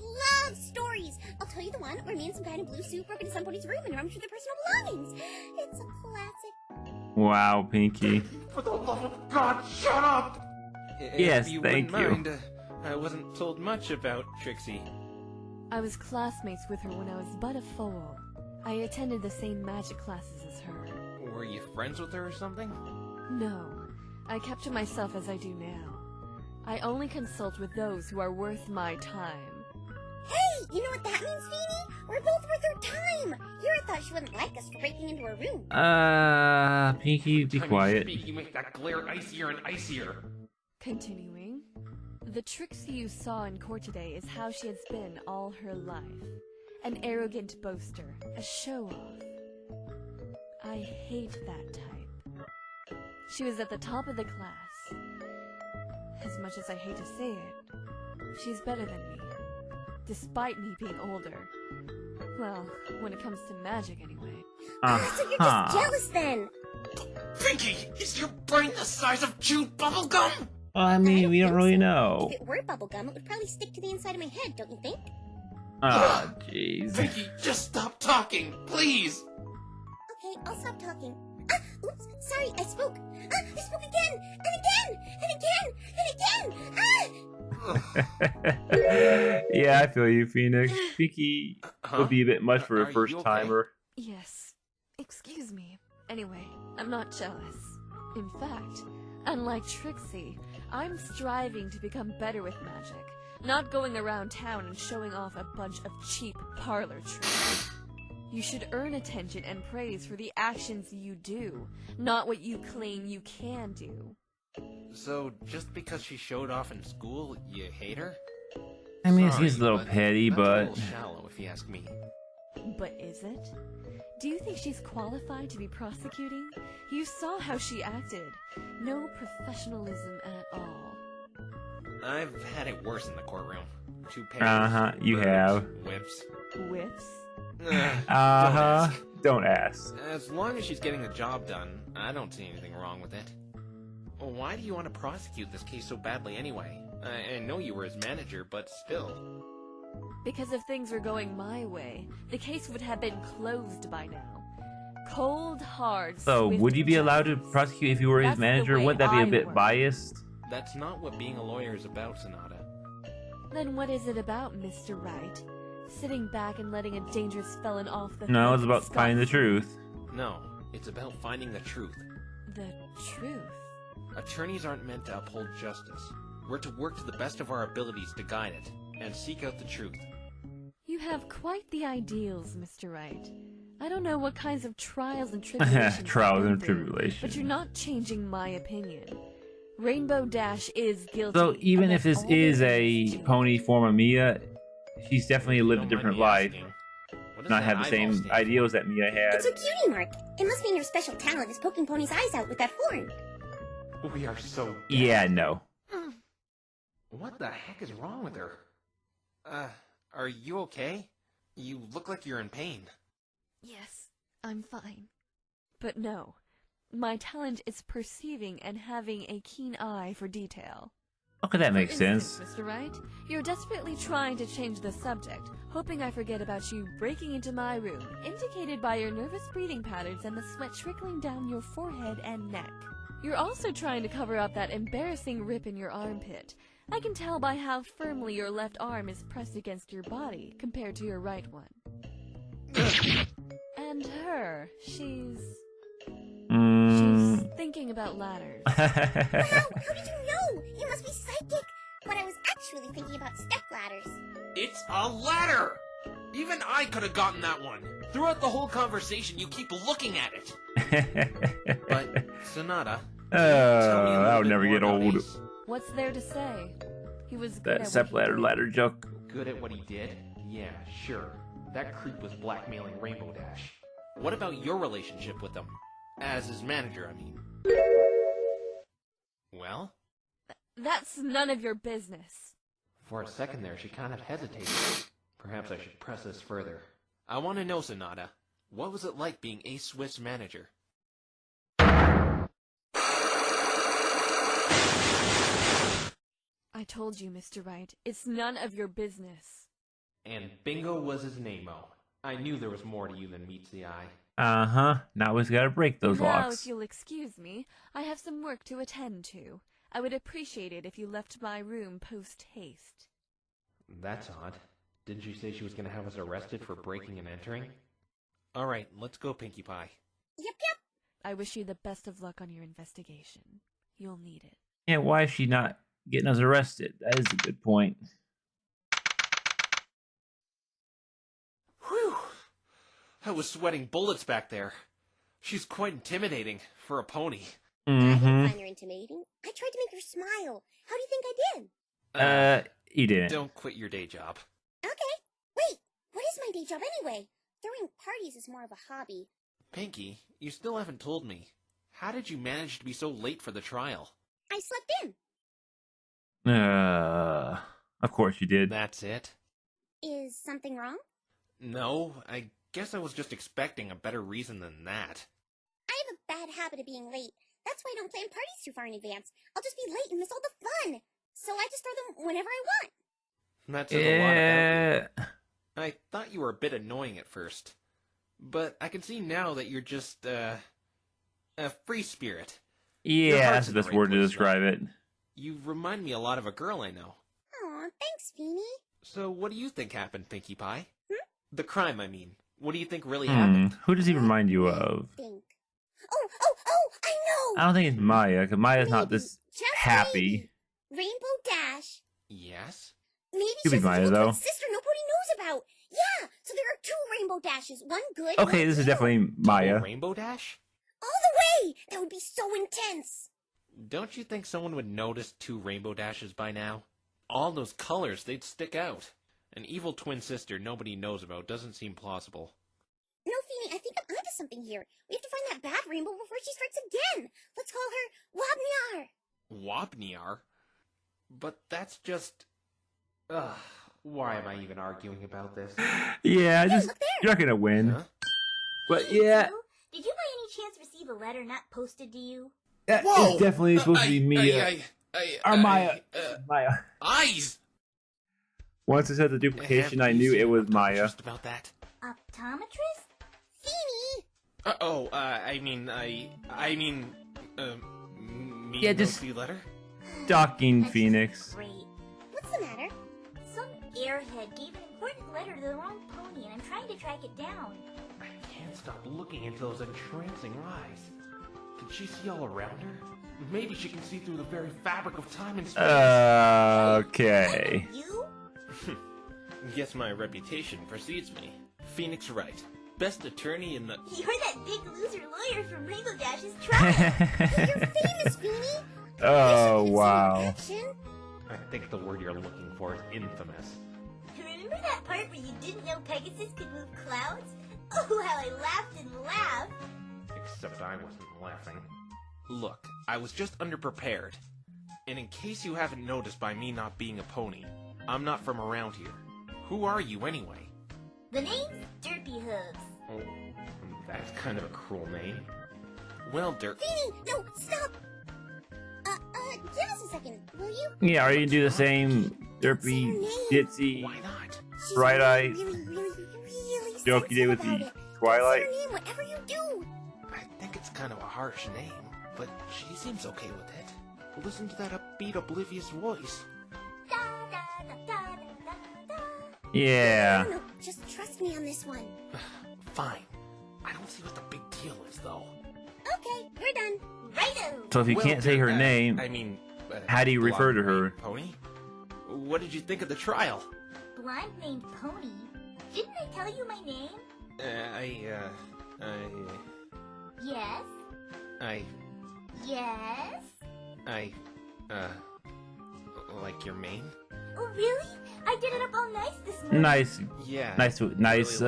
love stories! I'll tell you the one where me and some guy in a blue suit broke into somebody's room and rummaged through their personal belongings. It's a classic. Wow, Pinky. For the love of God, shut up! Yes, if you thank wouldn't you. mind, I wasn't told much about Trixie. I was classmates with her when I was but a foal. I attended the same magic classes as her. Were you friends with her or something? No, I kept to myself as I do now. I only consult with those who are worth my time. Hey, you know what that means, Feeny? We're both worth her time. Yura thought she wouldn't like us for breaking into her room. Pinky, be Time quiet. You speak, you make that glare icier and icier. Continuing, the Trixie you saw in court today is how she has been all her life. An arrogant boaster, a show-off. I hate that type. She was at the top of the class. As much as I hate to say it, she's better than me. Despite me being older. Well, when it comes to magic anyway. So you're just jealous then. Pinky, is your brain the size of chewed bubblegum? I mean, we don't think really so. know. If it were bubblegum, it would probably stick to the inside of my head, don't you think? Ah, jeez. Pinky, just stop talking, please! Okay, I'll stop talking. Oops, sorry, I spoke. I spoke again, and again, and again, and again! Yeah, I feel you, Phoenix. Pinky Huh? would be a bit much for Are a you first okay? timer. Yes. Excuse me. Anyway, I'm not jealous. In fact, unlike Trixie, I'm striving to become better with magic, not going around town and showing off a bunch of cheap parlor tricks. You should earn attention and praise for the actions you do, not what you claim you can do. So, just because she showed off in school, you hate her? I mean, Sorry, she's a little but petty, that's a but little shallow, if you ask me. But is it? Do you think she's qualified to be prosecuting? You saw how she acted. No professionalism at all. I've had it worse in the courtroom. 2 papers. You birds, have. Whips. Whips? Ugh, Don't ask. As long as she's getting the job done, I don't see anything wrong with it. Why do you want to prosecute this case so badly anyway? I know you were his manager, but still. Because if things were going my way, the case would have been closed by now. Cold, hard, So, swift would you be allowed to justice. prosecute if you were his That's the manager? way Wouldn't that be a I bit work. biased? That's not what being a lawyer is about, Sonata. Then what is it about, Mr. Wright? Sitting back and letting a dangerous felon off the No, hook it's about finding the scot-free? truth. No, it's about finding the truth. The truth? Attorneys aren't meant to uphold justice. We're to work to the best of our abilities to guide it, and seek out the truth. You have quite the ideals, Mr. Wright. I don't know what kinds of trials and tribulations Trials you've and been through, tribulations. but you're not changing my opinion. Rainbow Dash is guilty. So, even and if that's this all there is a to it. pony form of Mia, she's definitely lived a Don't mind different me life. asking, what does Not that have the eyeball same stand for? ideals that Mia had. It's a cutie mark. It must mean your special talent is poking Pony's eyes out with that horn. We are so Yeah, no. What the heck is wrong with her? Are you okay? You look like you're in pain. Yes, I'm fine. But no, my talent is perceiving and having a keen eye for detail. Okay, that makes For instance, sense. Mr. Wright, you're desperately trying to change the subject, hoping I forget about you breaking into my room, indicated by your nervous breathing patterns and the sweat trickling down your forehead and neck. You're also trying to cover up that embarrassing rip in your armpit. I can tell by how firmly your left arm is pressed against your body compared to your right one. And her, she's thinking about ladders. Wow, how did you know? You must be psychic. But I was actually thinking about step ladders. It's a ladder! Even I could have gotten that one. Throughout the whole conversation, you keep looking at it. But, Sonata, tell me a little I would bit never more get about old. Ace. What's there to say? He was good That at step what he ladder did. joke. good at what he did. Yeah, sure. That creep was blackmailing Rainbow Dash. What about your relationship with him? As his manager, I mean. Well? That's none of your business. For a second there, she kind of hesitated. Perhaps I should press this further. I want to know, Sonata. What was it like being Ace Swift's manager? I told you, Mr. Wright, it's none of your business. And bingo was his name-o. I knew there was more to you than meets the eye. Now we've got to break those Now, locks. if you'll excuse me, I have some work to attend to. I would appreciate it if you left my room post-haste. That's odd. Didn't you say she was going to have us arrested for breaking and entering? Alright, let's go, Pinkie Pie. Yep. I wish you the best of luck on your investigation. You'll need it. Yeah, why is she not getting us arrested? That is a good point. Whew! I was sweating bullets back there. She's quite intimidating for a pony. I didn't Mm-hmm. find her intimidating. I tried to make her smile. How do you think I did? You didn't. Don't quit your day job. Okay. Wait, what is my day job anyway? Throwing parties is more of a hobby. Pinkie, you still haven't told me. How did you manage to be so late for the trial? I slept in. Of course you did. That's it? Is something wrong? No, I guess I was just expecting a better reason than that. I have a bad habit of being late. That's why I don't plan parties too far in advance. I'll just be late and miss all the fun. So I just throw them whenever I want. That says a lot about Yeah. you. I thought you were a bit annoying at first. But I can see now that you're just, a free spirit. Your Yeah, heart's that's in the the best right word to place, describe it. You remind me a lot of a girl I know. Aw, thanks, Feeny. So what do you think happened, Pinkie Pie? The crime, I mean. What do you think really happened? Who does he remind you of? Think. Oh, I know! I don't think it's Maya, because Maya's not Maybe, this just happy. maybe, Rainbow Dash. Yes? Maybe Could be she's a Maya, little though. twin sister nobody knows about. Yeah, so there are 2 Rainbow Dashes. One good, Okay, one this is evil. definitely Maya. Double Rainbow Dash? All the way! That would be so intense. Don't you think someone would notice 2 Rainbow Dashes by now? All those colors, they'd stick out. An evil twin sister nobody knows about doesn't seem plausible. No, Feeny, I think I'm onto something here. We have to find that bad rainbow before she strikes again. Let's call her Wabniar. Wabniar? But that's just... Ugh, why am I even arguing about this? Yeah, just look there. you're not gonna win. Huh? But Hey, yeah, Lou, did you by any chance receive a letter not posted to you? that Whoa! is definitely supposed to be Mia. Or Maya. Maya. Eyes! Once I said the duplication, I knew it was Maya. Just about that. Optometrist? Feeny! Yeah, just- the letter? Stalking Phoenix. Great. What's the matter? Some airhead gave an important letter to the wrong pony, and I'm trying to track it down. I can't stop looking into those entrancing eyes. Can she see all around her? Maybe she can see through the very fabric of time and space. Okay. You? Guess my reputation precedes me. Phoenix Wright. Best attorney in the... You're that big loser lawyer from Rainbow Dash's trial. You're famous, Feeny. Oh, wow. I think the word you're looking for is infamous. Remember that part where you didn't know Pegasus could move clouds? Oh, how I laughed and laughed. Except I wasn't laughing. Look, I was just underprepared. And in case you haven't noticed by me not being a pony, I'm not from around here. Who are you anyway? The name's Derpy Hooves. Oh, that's kind of a cruel name. Well, Dirk... Feeny, no, stop. Give us a second, will you? Yeah, are you gonna do the same derpy, ditzy, Why not? She's bright eyes really joke you did with sensitive the about it. Twilight? Say her name, whatever you do. I think it's kind of a harsh name, but she seems okay with it. Listen to that upbeat, oblivious voice. Da, da, da, da, da, da, da. Yeah. No, just trust me on this one. Fine. I don't see what the big deal is, though. Okay, we're done. Righto. So if you Well, can't say her Dirk, name, how do you refer to her? Pony? What did you think of the trial? Blind named Pony. Didn't I tell you my name? Yes. Yes. Like your mane? Oh, really? I did it up all nice this morning. Nice, Yeah. nice, Really looks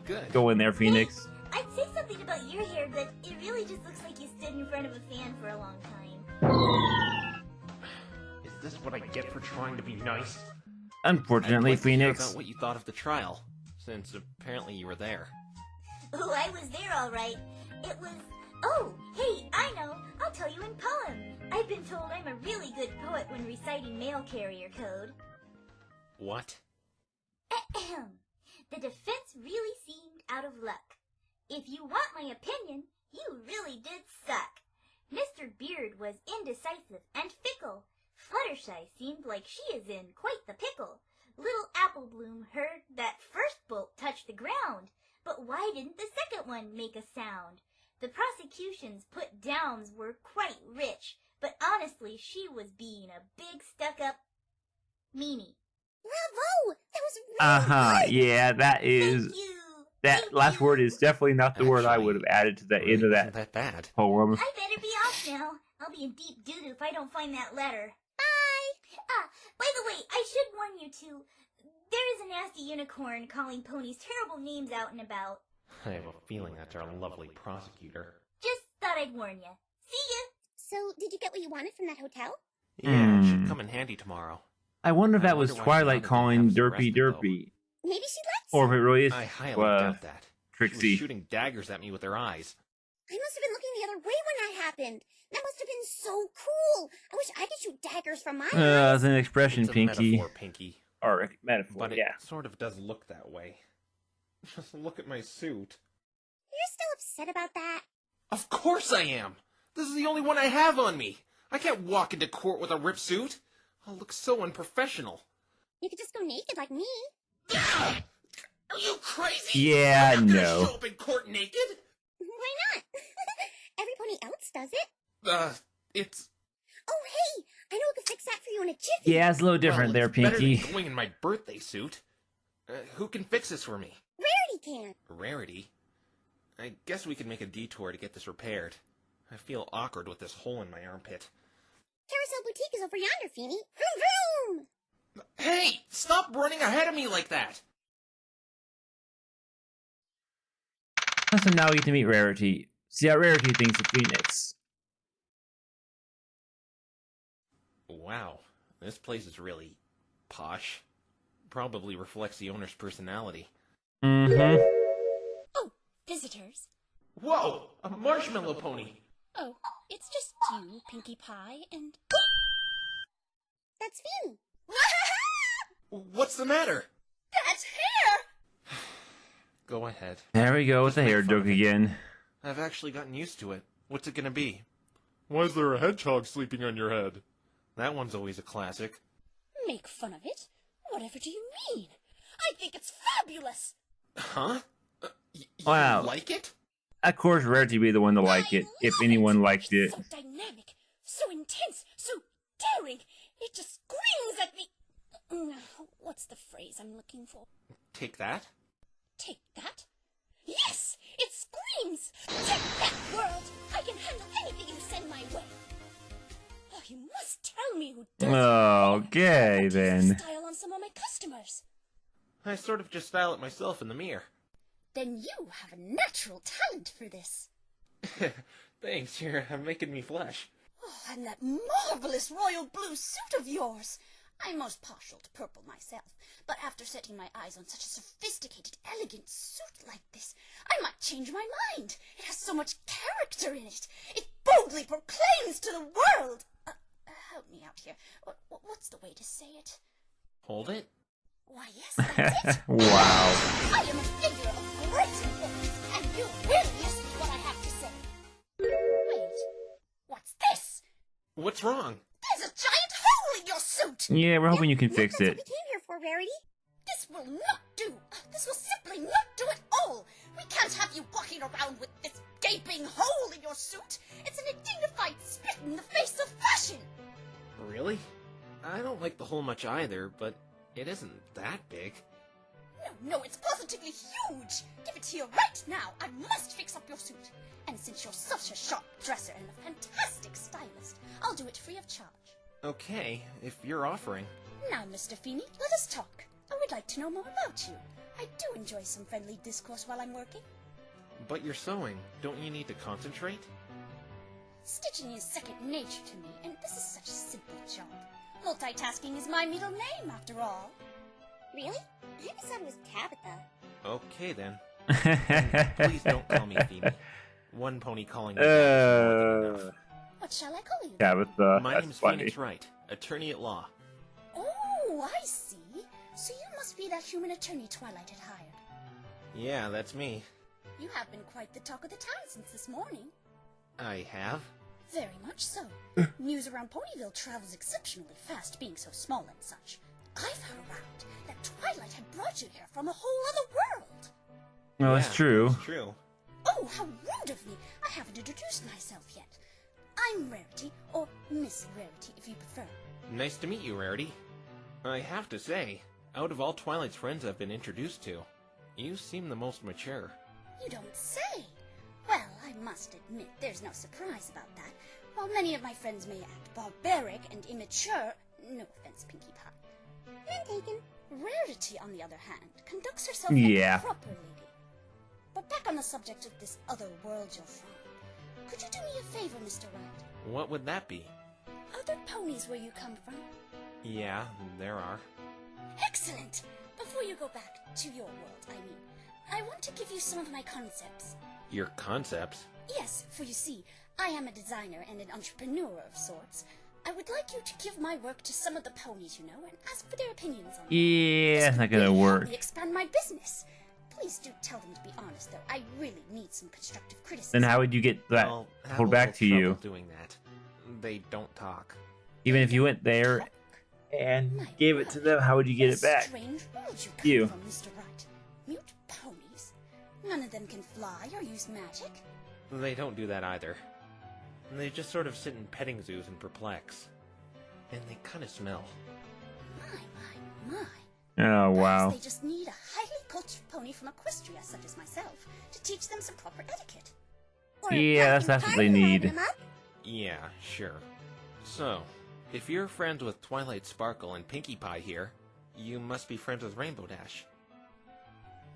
good. go in there, Phoenix. I'd say something about your hair, but it really just looks like you stood in front of a fan for a long time. Is this what I get for trying to be nice? Unfortunately, I'd like to hear Phoenix. about what you thought of the trial, since apparently you were there. Oh, I was there all right. It was... Oh, hey, I know. I'll tell you in poem. I've been told I'm a really good poet when reciting mail carrier code. What? Ahem. The defense really seemed out of luck. If you want my opinion, you really did suck. Mr. Beard was indecisive and fickle. Fluttershy seemed like she is in quite the pickle. Little Apple Bloom heard that first bolt touch the ground, but why didn't the second one make a sound? The prosecution's put downs were quite rich, but honestly she was being a big stuck-up meanie. Bravo! That was really good! Yeah, that is. Thank you! That Thank last you. word is definitely not the word I Actually, would have added to the Really end of wasn't that that bad. poem. I better be off now. I'll be in deep doo-doo if I don't find that letter. Bye! By the way, I should warn you two. There is a nasty unicorn calling ponies terrible names out and about. I have a feeling that's our lovely prosecutor. Just thought I'd warn you. See ya! So, did you get what you wanted from that hotel? Yeah, it should Hmm. come in handy tomorrow. I wonder if I that was wonder why Twilight Shonda didn't calling have us Derpy arrested, though. Derpy. Maybe she likes Or if you. it really is I highly doubt that. She Trixie. was shooting daggers at me with her eyes. I must have been looking the other way when that happened. That must have been so cool. I wish I could shoot daggers from my eyes. It's an expression, It's a Pinky. metaphor, Pinky. Or a metaphor, But it yeah. sort of does look that way. Just look at my suit. You're still upset about that? Of course I am! This is the only one I have on me! I can't walk into court with a ripped suit! I'll look so unprofessional. You could just go naked like me. Ah! Are you crazy? Yeah, I'm not gonna no. show up in court naked! Why not? Every pony else does it. It's... Oh, hey! I know I could fix that for you in a jiffy. Yeah, it's a little different well, there, it's better Pinky. than going in my birthday suit. Who can fix this for me? Rarity can. Rarity? I guess we could make a detour to get this repaired. I feel awkward with this hole in my armpit. Carousel Boutique is over yonder, Feeny. Vroom vroom! Hey! Stop running ahead of me like that! So now we get to meet Rarity. See how Rarity thinks of Phoenix. Wow, this place is really posh. Probably reflects the owner's personality. Mm-hmm. Oh, visitors. Whoa! A marshmallow pony! Oh, it's just you, Pinkie Pie, and... That's Finn! What's the matter? That's hair! Go ahead. There we go with the Just make hair fun joke of it. again. I've actually gotten used to it. What's it gonna be? Why is there a hedgehog sleeping on your head? That one's always a classic. Make fun of it? Whatever do you mean? I think it's fabulous! Huh? You Wow. like it? Of course, Rarity would be the one to like it, if anyone liked it. It's so dynamic, so intense, so daring. It just screams at me. What's the phrase I'm looking for? Take that? Take that? Yes! It screams! Take that, world! I can handle anything you send my way. Oh, you must tell me who does Okay, it. then. Style on some of my customers. I sort of just style it myself in the mirror. Then you have a natural talent for this. Thanks, you're making me flesh. Oh, and that marvelous royal blue suit of yours. I'm most partial to purple myself, but after setting my eyes on such a sophisticated, elegant suit like this, I might change my mind. It has so much character in it. It boldly proclaims to the world. Help me out here. What's the way to say it? Hold it? Why, yes, that's it. Wow. I am a figure of great importance, and you will listen to what I have to say. Wait, what's this? What's wrong? There's a giant hole in your suit! Yeah, we're hoping you can fix That's it. what we came here for, Rarity. This will not do. This will simply not do at all. We can't have you walking around with this gaping hole in your suit. It's an undignified spit in the face of fashion. Really? I don't like the hole much either, but it isn't that big. No, it's positively huge. Give it here right now. I must fix up your suit. And since you're such a sharp dresser and a fantastic stylist, I'll do it free of charge. Okay, if you're offering. Now, Mr. Feeney, let us talk. I would like to know more about you. I do enjoy some friendly discourse while I'm working. But you're sewing. Don't you need to concentrate? Stitching is second nature to me, and this is such a simple job. Multitasking is my middle name, after all. Really? I thought it was Tabitha. Okay then. Please don't call me Phoebe. One pony calling me that is more than enough. What shall I call you? Tabitha, My that's name's funny. Phoenix Wright, attorney at law. Oh, I see. So you must be that human attorney Twilight had hired. Yeah, that's me. You have been quite the talk of the town since this morning. I have? Very much so. News around Ponyville travels exceptionally fast, being so small and such. I've heard around that Twilight had brought you here from a whole other world. Well, that's true. It's true. Oh, how rude of me! I haven't introduced myself yet. I'm Rarity, or Miss Rarity if you prefer. Nice to meet you, Rarity. I have to say, out of all Twilight's friends I've been introduced to, you seem the most mature. You don't say. Well, I must admit there's no surprise about that. While many of my friends may act barbaric and immature, no offense, Pinkie Pie. None taken. Rarity, on the other hand, conducts herself like Yeah. a proper lady. But back on the subject of this other world you're from, could you do me a favor, Mr. Wright? What would that be? Are there ponies where you come from? Yeah, there are. Excellent! Before you go back to your world, I want to give you some of my concepts. Your concepts? Yes, for you see, I am a designer and an entrepreneur of sorts. I would like you to give my work to some of the ponies, you know, and ask for their opinions on it. Yeah, This it's not would gonna really help work. me expand my business. Please do tell them to be honest, though. I really need some constructive criticism. Then how would you get that I'll have pulled a back little to you? trouble doing that. They don't talk. Even if you went there and My gave it to them, how would you get it What a back? strange world you come You. from, Mr. Wright. Mute ponies? None of them can fly or use magic? They don't do that either. They just sort of sit in petting zoos and perplex. And they kind of smell. My. Oh, Perhaps wow. they just need a highly cultured pony from Equestria, such as myself, to teach them some proper etiquette. Or a Yeah, pumpkin that's what pie they to liven need. them up. Yeah, sure. So, if you're friends with Twilight Sparkle and Pinkie Pie here, You must be friends with Rainbow Dash.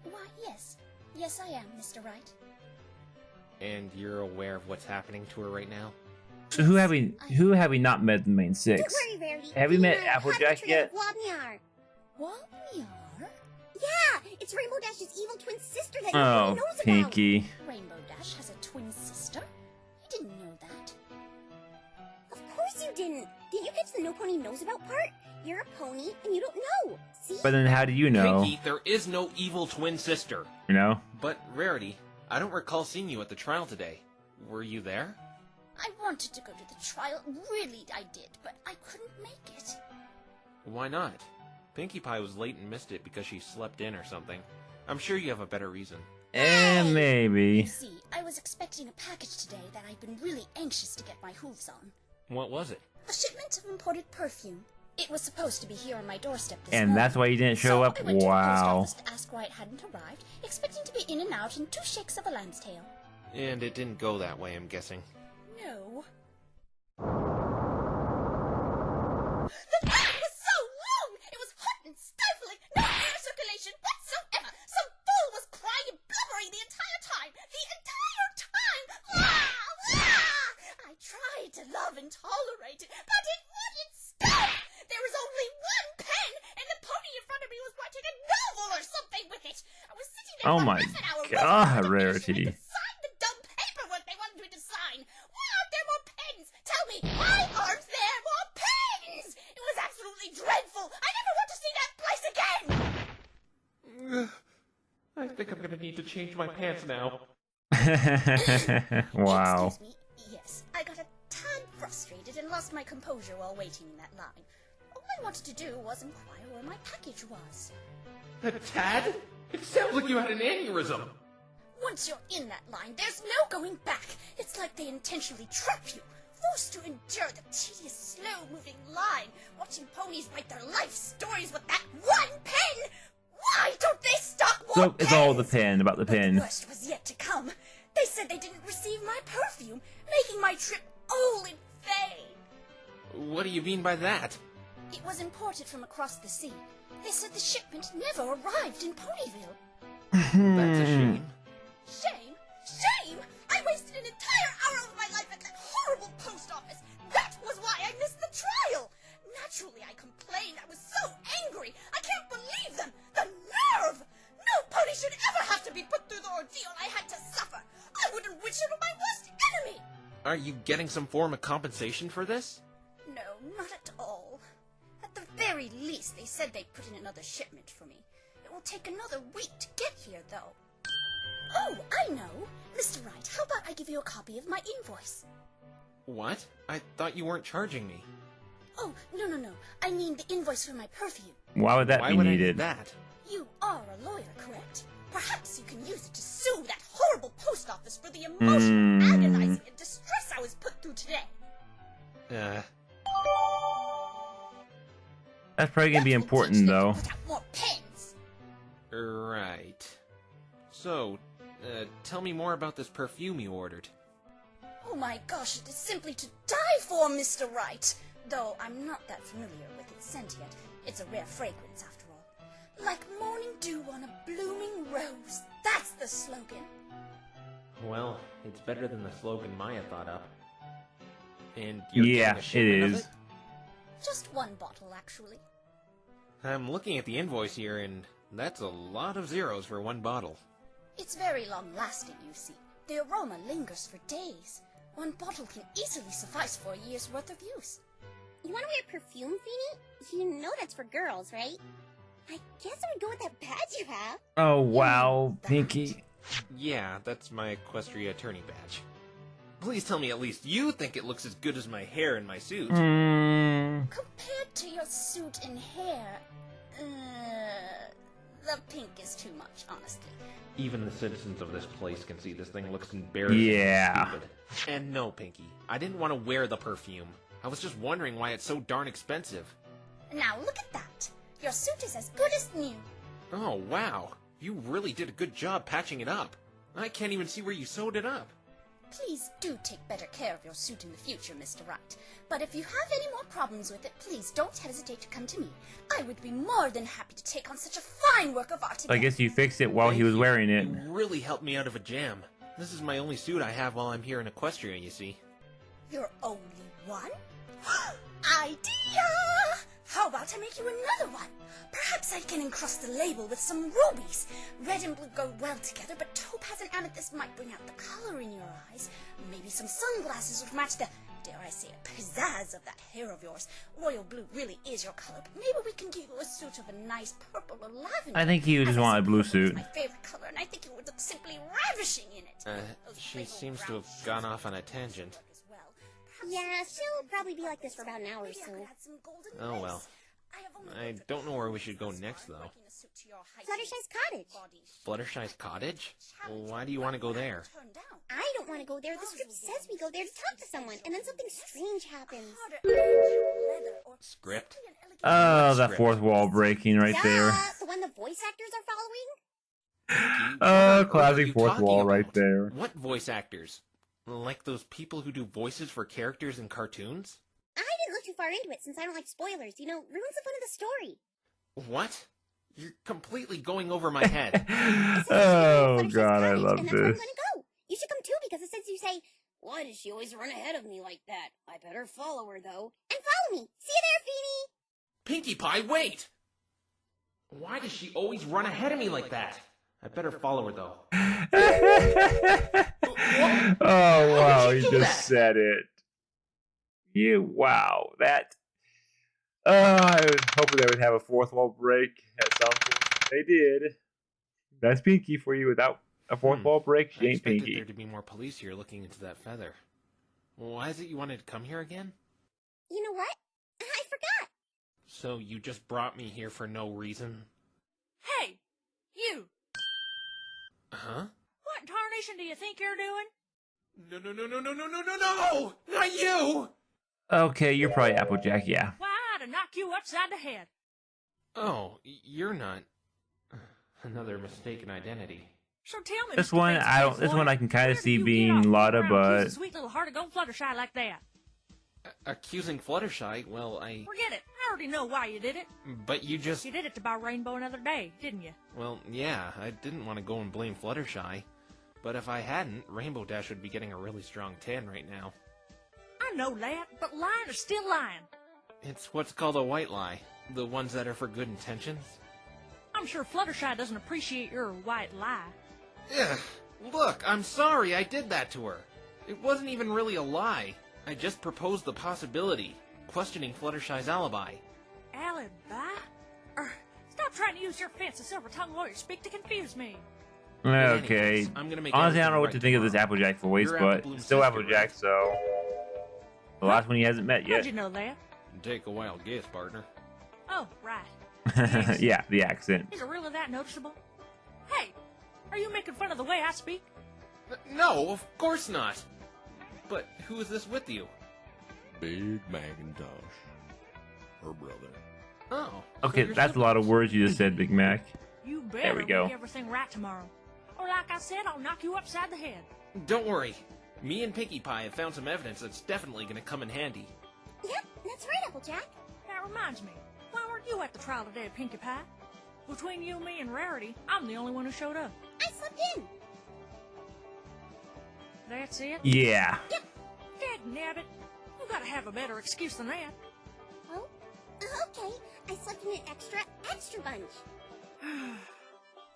Why, yes. Yes, I am, Mr. Wright. And you're aware of what's happening to her right now? So who have we not met in the main six? Don't worry, Rarity. Have we met know how to Applejack turn yet? out Wobniar. Wobniar? Yeah, it's Rainbow Dash's evil twin sister that Oh, nobody knows Pinky. Rainbow Dash has a twin sister? I didn't know that. about. Of course you didn't. Did you catch the No Pony Knows About part? You're a pony and you don't know. See? But then how do you know? Pinky, there is no evil twin sister. You know? But, Rarity, I don't recall seeing you at the trial today. Were you there? I wanted to go to the trial, really I did, but I couldn't make it. Why not? Pinkie Pie was late and missed it because she slept in or something. I'm sure you have a better reason. You Maybe. see, I was expecting a package today that I've been really anxious to get my hooves on. What was it? A shipment of imported perfume. It was supposed to be here on my doorstep this And morning. that's why you didn't show So up? I went to the post Wow. office to ask why it hadn't arrived, expecting to be in and out in 2 shakes of a lamb's tail. And it didn't go that way, I'm guessing. No. The line was so long! It was hot and stifling, no air circulation whatsoever! Some fool was crying and blubbering the entire time! The entire time! I tried to love and tolerate it, but it wouldn't stop! There was only one pen, and the pony in front of me was writing a novel or something with it! I was sitting there Oh for my half an hour God, waiting for them to finish so I Rarity. could sign the dumb paperwork they wanted me to sign! Why aren't there more pens? Tell me, why aren't there more pens? It was absolutely dreadful! I never want to see that place again! I think I'm gonna need to change my pants now. Wow. Excuse me. Yes, I got a tad frustrated and lost my composure while waiting in that line. All I wanted to do was inquire where my package was. A tad? It sounds like you had an aneurysm. Once you're in that line, there's no going back. It's like they intentionally trap you, forced to endure the tedious, slow-moving line, watching ponies write their life stories with that one pen. Why don't they stock more So it's all the pens? pin, about the But pin. the worst was yet to come. They said they didn't receive my perfume, making my trip all in vain. What do you mean by that? It was imported from across the sea. They said the shipment never arrived in Ponyville. That's a shame. Shame! Shame! I wasted an entire hour of my life at that horrible post office. That was why I missed the trial. Naturally, I complained. I was so angry. I can't believe them. The nerve! No pony should ever have to be put through the ordeal I had to suffer. I wouldn't wish it on my worst enemy. Are you getting some form of compensation for this? No, not at all. At the very least, they said they'd put in another shipment for me. It will take another week to get here, though. Oh, I know. Mr. Wright, how about I give you a copy of my invoice? What? I thought you weren't charging me. Oh, no. I mean the invoice for my perfume. Why would that Why be would I need needed? that? You are a lawyer, correct? Perhaps you can use it to sue that horrible post office for the emotional, agonizing, and distress I was put through today. That's probably gonna be That will important teach them to though. put out more pens. Right. So, tell me more about this perfume you ordered. Oh my gosh, it is simply to die for, Mr. Wright. Though I'm not that familiar with its scent yet. It's a rare fragrance, after all. Like morning dew on a blooming rose. That's the slogan. Well, it's better than the slogan Maya thought up. And you're Yeah, getting a shipment it of is. Just one bottle, actually. I'm looking at the invoice here, and that's a lot of zeros for one bottle. It's very long-lasting, you see. The aroma lingers for days. One bottle can easily suffice for a year's worth of use. You want to wear perfume, Feeny? You know that's for girls, right? I guess I would go with that badge you have. Oh wow, that. Pinky. Yeah, that's my Equestria attorney badge. Please tell me at least you think it looks as good as my hair and my suit. Compared to your suit and hair, the pink is too much, honestly. Even the citizens of this place can see this thing looks embarrassing Yeah. and stupid. And no, Pinky, I didn't want to wear the perfume. I was just wondering why it's so darn expensive. Now look at that. Your suit is as good as new. Oh, wow. You really did a good job patching it up. I can't even see where you sewed it up. Please do take better care of your suit in the future, Mr. Wright. But if you have any more problems with it, please don't hesitate to come to me. I would be more than happy to take on such a fine work of art I again. guess you fixed it while he was wearing it. You really helped me out of a jam. This is my only suit I have while I'm here in Equestria, you see. You're only one? Idea! How about I make you another one? Perhaps I can encrust the label with some rubies. Red and blue go well together, but topaz and amethyst might bring out the color in your eyes. Maybe some sunglasses would match the, dare I say it, pizzazz of that hair of yours. Royal blue really is your color, but maybe we can give you a suit of a nice purple or lavender. I think he just wanted a blue suit. It's my favorite color, and I think it would look simply ravishing in it. Those She playful seems to brown have shoes gone off on a would tangent. work as well. Yeah, she'll probably be like this for about an hour or Maybe I so. could add some golden Oh lace. well. have only I worked at don't know where we the should go office next, while though. working a suit to your height Fluttershy's and cottage. body shape. Fluttershy's cottage? Challenge Why do you want to go there? turned down. I don't want to go there. The script says we go there to talk to someone, and then something strange happens. Harder leather or Script? simply an elegant Oh, that Script. fourth wall breaking right there. The one the voice actors are following? Pinky, what on earth are Classic you fourth talking wall right about? there. What voice actors? Like those people who do voices for characters in cartoons? I didn't look too far into it since I don't like spoilers. You know, ruins the fun of the story. What? You're completely going over my head. Oh Fluttershy's god, I cottage, love and that's where I'm this. gonna go. You should come too, because it says you say, "Why does she always run ahead of me like that? I better follow her, though." And follow me. See you there, Feeny. Pinkie Pie, wait! Why does she always run ahead of me like that? I better follow her, though. Oh wow, did he you do just that? said it. Wow, that. I was hoping they would have a fourth wall break at some point. They did. That's Pinky for you. Without a fourth wall break, she I ain't expected Pinky. there to be more police here looking into that feather. Why is it you wanted to come here again? You know what? I forgot. So you just brought me here for no reason? Hey, you! Huh? What in tarnation do you think you're doing? No! Not you! Okay, you're probably Applejack, yeah. Why, I'd knock you upside the head. Oh, you're not. Another mistaken identity. So tell me, This Mr. one, Face-to-Face This one lawyer, I can kind where of do see you get being off Lotta, around but accusing sweet little heart of gold Fluttershy like that? Accusing Fluttershy? Well, Forget it. I already know why you did it. But you just... You did it to buy Rainbow another day, didn't you? Well, yeah, I didn't want to go and blame Fluttershy. But if I hadn't, Rainbow Dash would be getting a really strong 10 right now. I know, lad, but lying is still lying. It's what's called a white lie. The ones that are for good intentions. I'm sure Fluttershy doesn't appreciate your white lie. Ugh, look, I'm sorry I did that to her. It wasn't even really a lie. I just proposed the possibility, questioning Fluttershy's alibi. Alibi? Stop trying to use your fancy silver-tongued lawyer speak to confuse me. okay. Anyways, I'm gonna make Honestly, I don't know what everything to think of right this Applejack voice, You're but Applebloom's it's still sister, Applejack, right? so the last one he hasn't met How'd yet. you know that? Take a wild guess, partner. Oh, right. Yeah, the accent. Is it really that noticeable? Hey, are you making fun of the way I speak? No, of course not. But who is this with you? Big Macintosh. Her brother. Oh. Okay, so you're that's a lot of words you just said, Big Mac. You There better we go. make everything right tomorrow. Or like I said, I'll knock you upside the head. Don't worry. Me and Pinkie Pie have found some evidence that's definitely gonna come in handy. Yep, that's right, Applejack. That reminds me, why weren't you at the trial today, Pinkie Pie? Between you, me, and Rarity, I'm the only one who showed up. I slept in. That's it? Yeah. Dagnabbit, you gotta have a better excuse than that. Oh, okay. I slept in an extra bunch.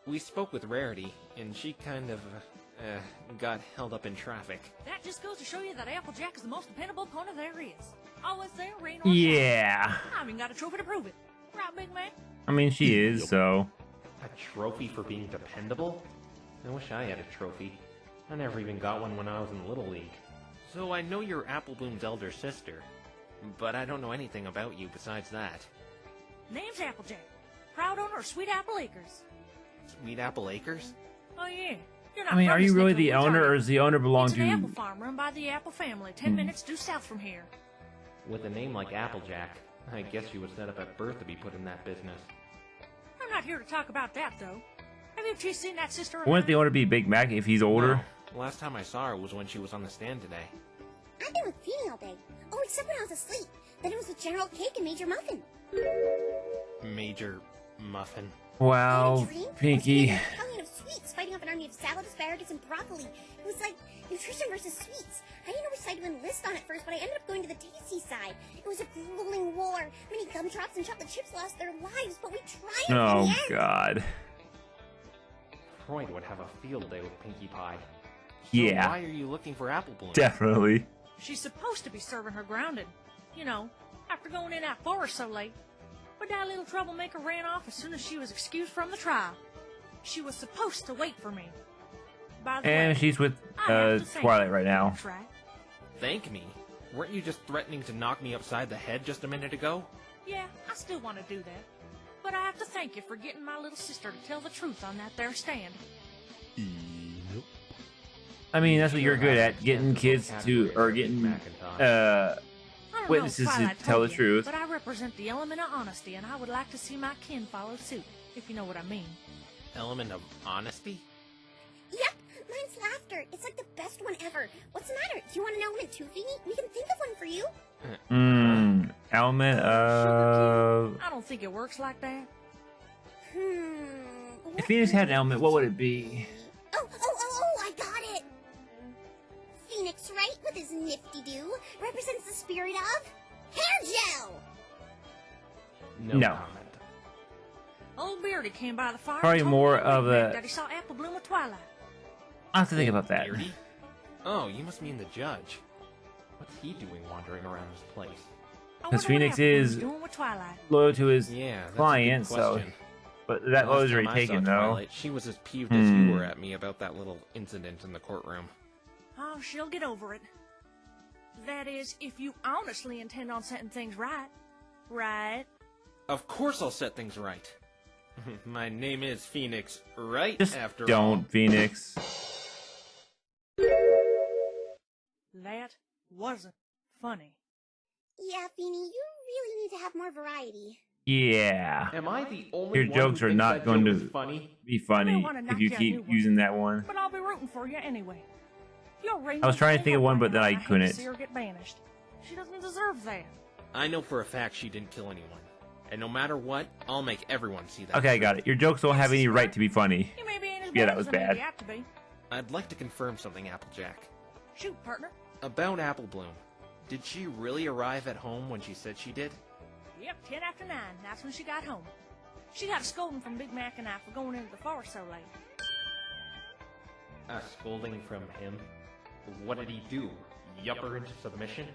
We spoke with Rarity, and she kind of, got held up in traffic. That just goes to show you that Applejack is the most dependable opponent there is. Always there, rain or shine. Yeah. I even got a trophy to prove it. Right, big man? I mean, she is, so. A trophy for being dependable? I wish I had a trophy. I never even got one when I was in Little League. So I know you're Applebloom's elder sister, but I don't know anything about you besides that. Name's Applejack. Proud owner of Sweet Apple Acres. Sweet Apple Acres? Oh, yeah. You're not I mean, from are this you really neck of the woods, are owner, you? or does the owner belong It's an apple to? farm run by the Apple family, 10 minutes due south from here. With a name like Applejack, I guess you was set up at birth to be put in that business. I'm not here to talk about that, though. Have you two seen that sister of Wouldn't the mine? owner be Big Mac if he's older? The last time I saw her was when she was on the stand today. I've been with Feeny all day. Oh, except when I was asleep. Then it was with General Cake and Major Muffin. Major Muffin. Wow, Pinky. A battalion of sweets fighting off an army of salad, asparagus, and broccoli. It was like nutrition versus sweets. I didn't know which side to enlist on at first, but I ended up going to the tasty side. It was a grueling war. Many gumdrops and chocolate chips lost their lives, but we triumphed in the Oh, end. God. Freud would have a field day with Pinkie Pie. Yeah. So why are you looking for Apple Bloom? Definitely. She's supposed to be serving her grounded. You know, after going in that forest so late. But that little troublemaker ran off as soon as she was excused from the trial. She was supposed to wait for me. By the And way, she's with I have to thank Twilight you. right now. That's right. Thank me? Weren't you just threatening to knock me upside the head just a minute ago? Yeah, I still want to do that. But I have to thank you for getting my little sister to tell the truth on that there stand. I mean, that's what you're good at, getting kids to, or getting, I don't witnesses know if to Twilight tell told the you, truth. But I represent the element of honesty, and I would like to see my kin follow suit, if you know what I mean. Element of honesty? Yep, mine's laughter. It's like the best one ever. What's the matter? Do you want an element too, Feeny? We can think of one for you. Element of... I don't think it works like that. If Phoenix had an element, what would it be? Oh, I got it! Phoenix, right, with his nifty-doo, represents the spirit of hair gel! No. comment. Old Beardy came by the fire. Probably and told more me of a- that he saw Apple Bloom with Twilight. I'll have to think about that. Beardy? Oh, you must mean the judge. What's he doing wandering around this place? I Because wonder what Phoenix Apple Bloom's is doing with Twilight. loyal to his Yeah, that's client, a good so... question. But that Last was already time I taken, saw though. Twilight, she was as peeved as you were at me about that little incident in the courtroom. Oh, she'll get over it. That is, if you honestly intend on setting things right. Right? Of course I'll set things right. My name is Phoenix, right? Just after don't, all. Phoenix. That wasn't funny. Yeah, Feeny, you really need to have more variety. Yeah. Am I the only Your one jokes who are thinks not that going joke to is funny? be funny wanna if knock you you a keep new one. using that one. But I'll be rooting for you anyway. You're I was trying to think of one, but then I hate to couldn't. see her get banished. She doesn't deserve that. I know for a fact she didn't kill anyone. And no matter what, I'll make everyone see that. Okay, I got it. Your jokes don't have any right to be funny. You maybe ain't as Yeah, bad that was as I maybe bad. have to be. I'd like to confirm something, Applejack. Shoot, partner. About Apple Bloom. Did she really arrive at home when she said she did? Yep, 10 after 9. That's when she got home. She got a scolding from Big Mac and I for going into the forest so late. A scolding from him? What did he do? Yup her into submission?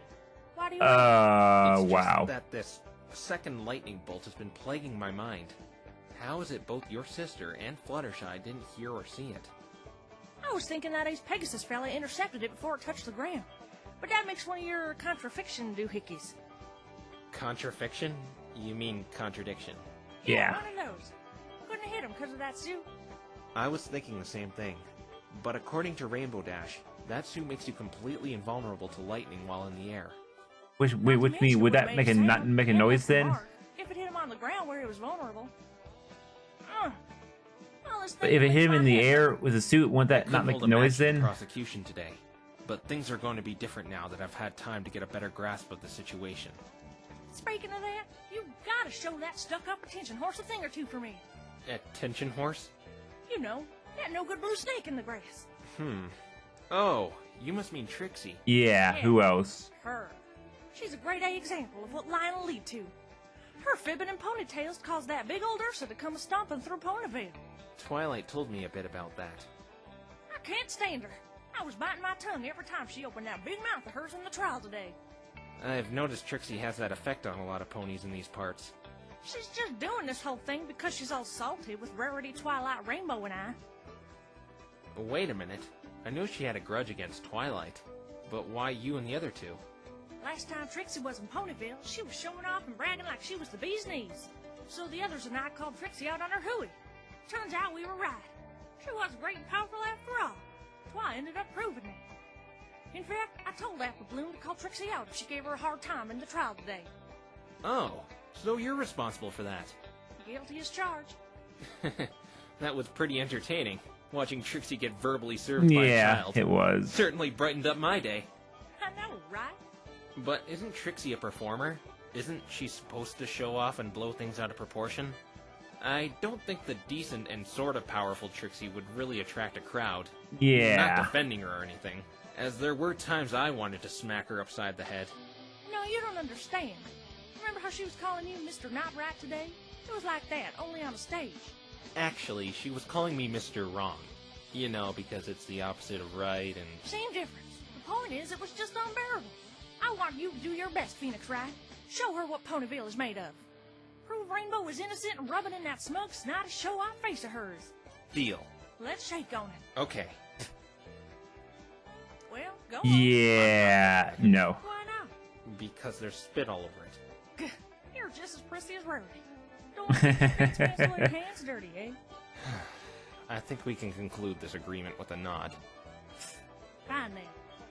Why do you It's just wow. that this second lightning bolt has been plaguing my mind. How is it both your sister and Fluttershy didn't hear or see it? I was thinking that ace Pegasus fella intercepted it before it touched the ground. But that makes one of your contrafiction doohickeys. Contrafiction? You mean contradiction? Yeah. One of those. Couldn't have hit him because of that suit. I was thinking the same thing. But according to Rainbow Dash, that suit makes you completely invulnerable to lightning while in the air. Which mean would that make a not make a noise then? If it hit him on the ground where he was vulnerable. But if it hit him in the air with a suit, wouldn't that not Couldn't make hold a noise match to the then? prosecution today. But things are going to be different now that I've had time to get a better grasp of the situation. Speaking of that, you gotta show that stuck-up attention horse a thing or two for me. Attention horse? You know, that no-good blue snake in the grass. Oh, you must mean Trixie. Yeah, who else? Her. She's a grade A example of what lying will lead to. Her fibbing and ponytails caused that big old Ursa to come a-stomping through Ponyville. Twilight told me a bit about that. I can't stand her. I was biting my tongue every time she opened that big mouth of hers in the trial today. I've noticed Trixie has that effect on a lot of ponies in these parts. She's just doing this whole thing because she's all salty with Rarity, Twilight, Rainbow, and I. Wait a minute. I knew she had a grudge against Twilight. But why you and the other two? Last time Trixie was in Ponyville, she was showing off and bragging like she was the bee's knees. So the others and I called Trixie out on her hooey. Turns out we were right. She was great and powerful after all. Twi ended up proving it. In fact, I told Apple Bloom to call Trixie out if she gave her a hard time in the trial today. Oh, so you're responsible for that. Guilty as charged. That was pretty entertaining. Watching Trixie get verbally served by a Yeah, child it was. certainly brightened up my day. I know, right? But isn't Trixie a performer? Isn't she supposed to show off and blow things out of proportion? I don't think the decent and sort of powerful Trixie would really attract a crowd. Yeah. Not defending her or anything, as there were times I wanted to smack her upside the head. No, you don't understand. Remember how she was calling you Mr. Not Right today? It was like that, only on a stage. Actually, she was calling me Mr. Wrong. You know, because it's the opposite of right and... Same difference. The point is, it was just unbearable. I want you to do your best, Phoenix Wright. Show her what Ponyville is made of. Prove Rainbow is innocent and rub it in that smug, snotty, show-off face of hers. Deal. Let's shake on it. Okay. Well, go on. Yeah. No. Why not? Because there's spit all over it. You're just as prissy as Rarity. Don't want to get your face pencil and hands dirty, eh? I think we can conclude this agreement with a nod. Fine then.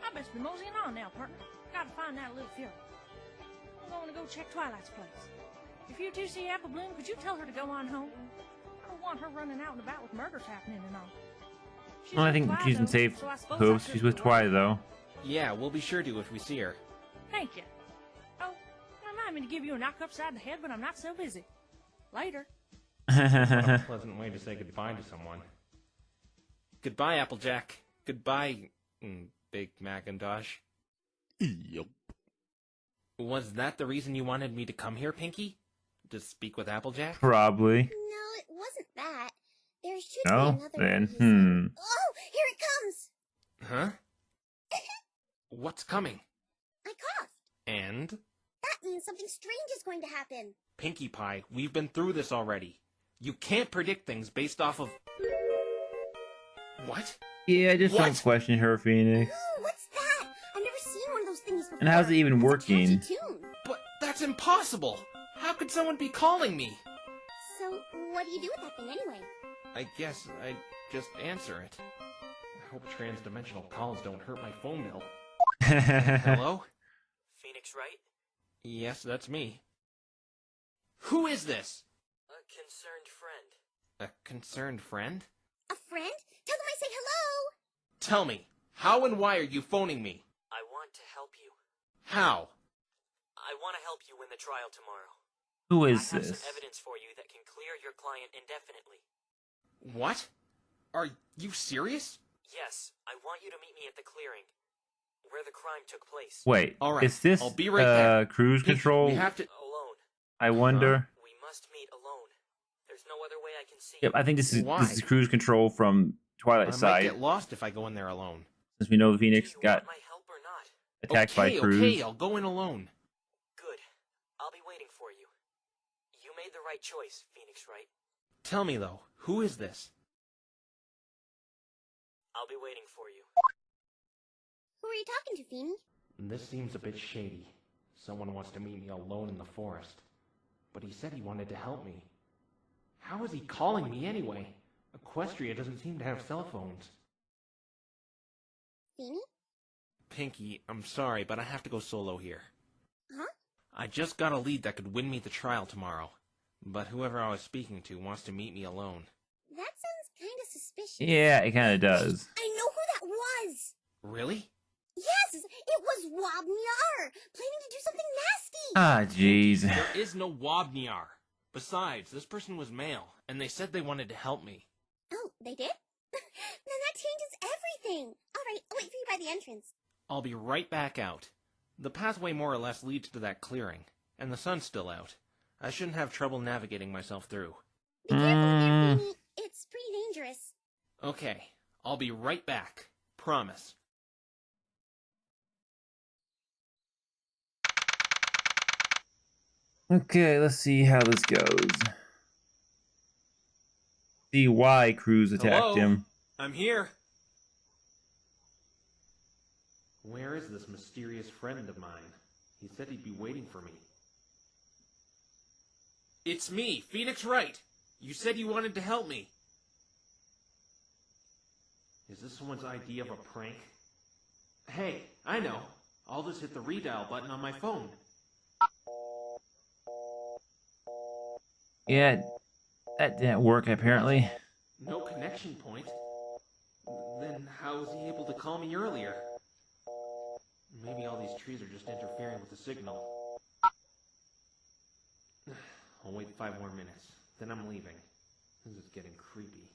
I best be moseying on now, partner. Gotta find that little fury. I'm going to go check Twilight's place. If you two see Apple Bloom, could you tell her to go on home? I don't want her running out and about with murders happening and all. She's Well, I with think Twi, she's in though, safe so I suppose hopes. I could She's with go Twi, on. though. Yeah, we'll be sure to if we see her. Thank you. Oh, remind me to give you a knock upside the head when I'm not so busy. Later. What a pleasant way to say goodbye to someone. Goodbye, Applejack. Goodbye, Big Macintosh. Yup. Was that the reason you wanted me to come here, Pinky? To speak with Applejack? Probably. No, it wasn't that. There should No? be another Then, reason. Oh, here it comes! Huh? What's coming? I coughed. And? That means something strange is going to happen. Pinkie Pie, we've been through this already. You can't predict things based off of... What? Yeah, just don't What? question her, Phoenix. Ooh, what's that? I've never seen one of those things before. And how's it even It's a working? catchy tune. But that's impossible! How could someone be calling me? So, what do you do with that thing anyway? I guess I'd just answer it. I hope trans-dimensional calls don't hurt my phone bill. Hello? Phoenix Wright? Yes, that's me. Who is this? A concerned friend. A concerned friend? A friend? Tell them I say hello! Tell me, how and why are you phoning me? I want to help you. How? I want to help you win the trial tomorrow. Who I is have this? some evidence for you that can clear your client indefinitely. What? Are you serious? Yes, I want you to meet me at the clearing, where the crime took place. Wait, All right, is this I'll be right there. cruise control? We have to... Alone. I wonder. We must meet alone. There's no other way I can see Yep, you. I think this is Why? cruise control from I Twilight's might side. get lost if I go in there alone. Since we know the Do Phoenix you got want my help or not? attacked by Okay, Cruz. I'll go in alone. Good. I'll be waiting for you. You made the right choice, Phoenix Wright. Tell me, though, who is this? I'll be waiting for you. Who are you talking to, Feeny? This seems a bit shady. Someone wants to meet me alone in the forest. But he said he wanted to help me. How is he calling me anyway? Equestria doesn't seem to have cell phones. Feeny? Pinky, I'm sorry, but I have to go solo here. Huh? I just got a lead that could win me the trial tomorrow. But whoever I was speaking to wants to meet me alone. That sounds kind of suspicious. Yeah, it kind of does. I know who that was! Really? Yes! It was Wobniar! Planning to do something nasty! Ah, jeez. There is no Wobniar. Besides, this person was male, and they said they wanted to help me. Oh, they did? Then that changes everything! Alright, I'll wait for you by the entrance. I'll be right back out. The pathway more or less leads to that clearing, and the sun's still out. I shouldn't have trouble navigating myself through. Be careful here, Feeny. It's pretty dangerous. Okay, I'll be right back. Promise. Okay, let's see how this goes. See why Cruz attacked Hello? him. I'm here. Where is this mysterious friend of mine? He said he'd be waiting for me. It's me, Phoenix Wright. You said you wanted to help me. Is this someone's idea of a prank? Hey, I know. I'll just hit the redial button on my phone. Yeah, that didn't work apparently. No connection point. Then how was he able to call me earlier? Maybe all these trees are just interfering with the signal. I'll wait 5 more minutes, then I'm leaving. This is getting creepy.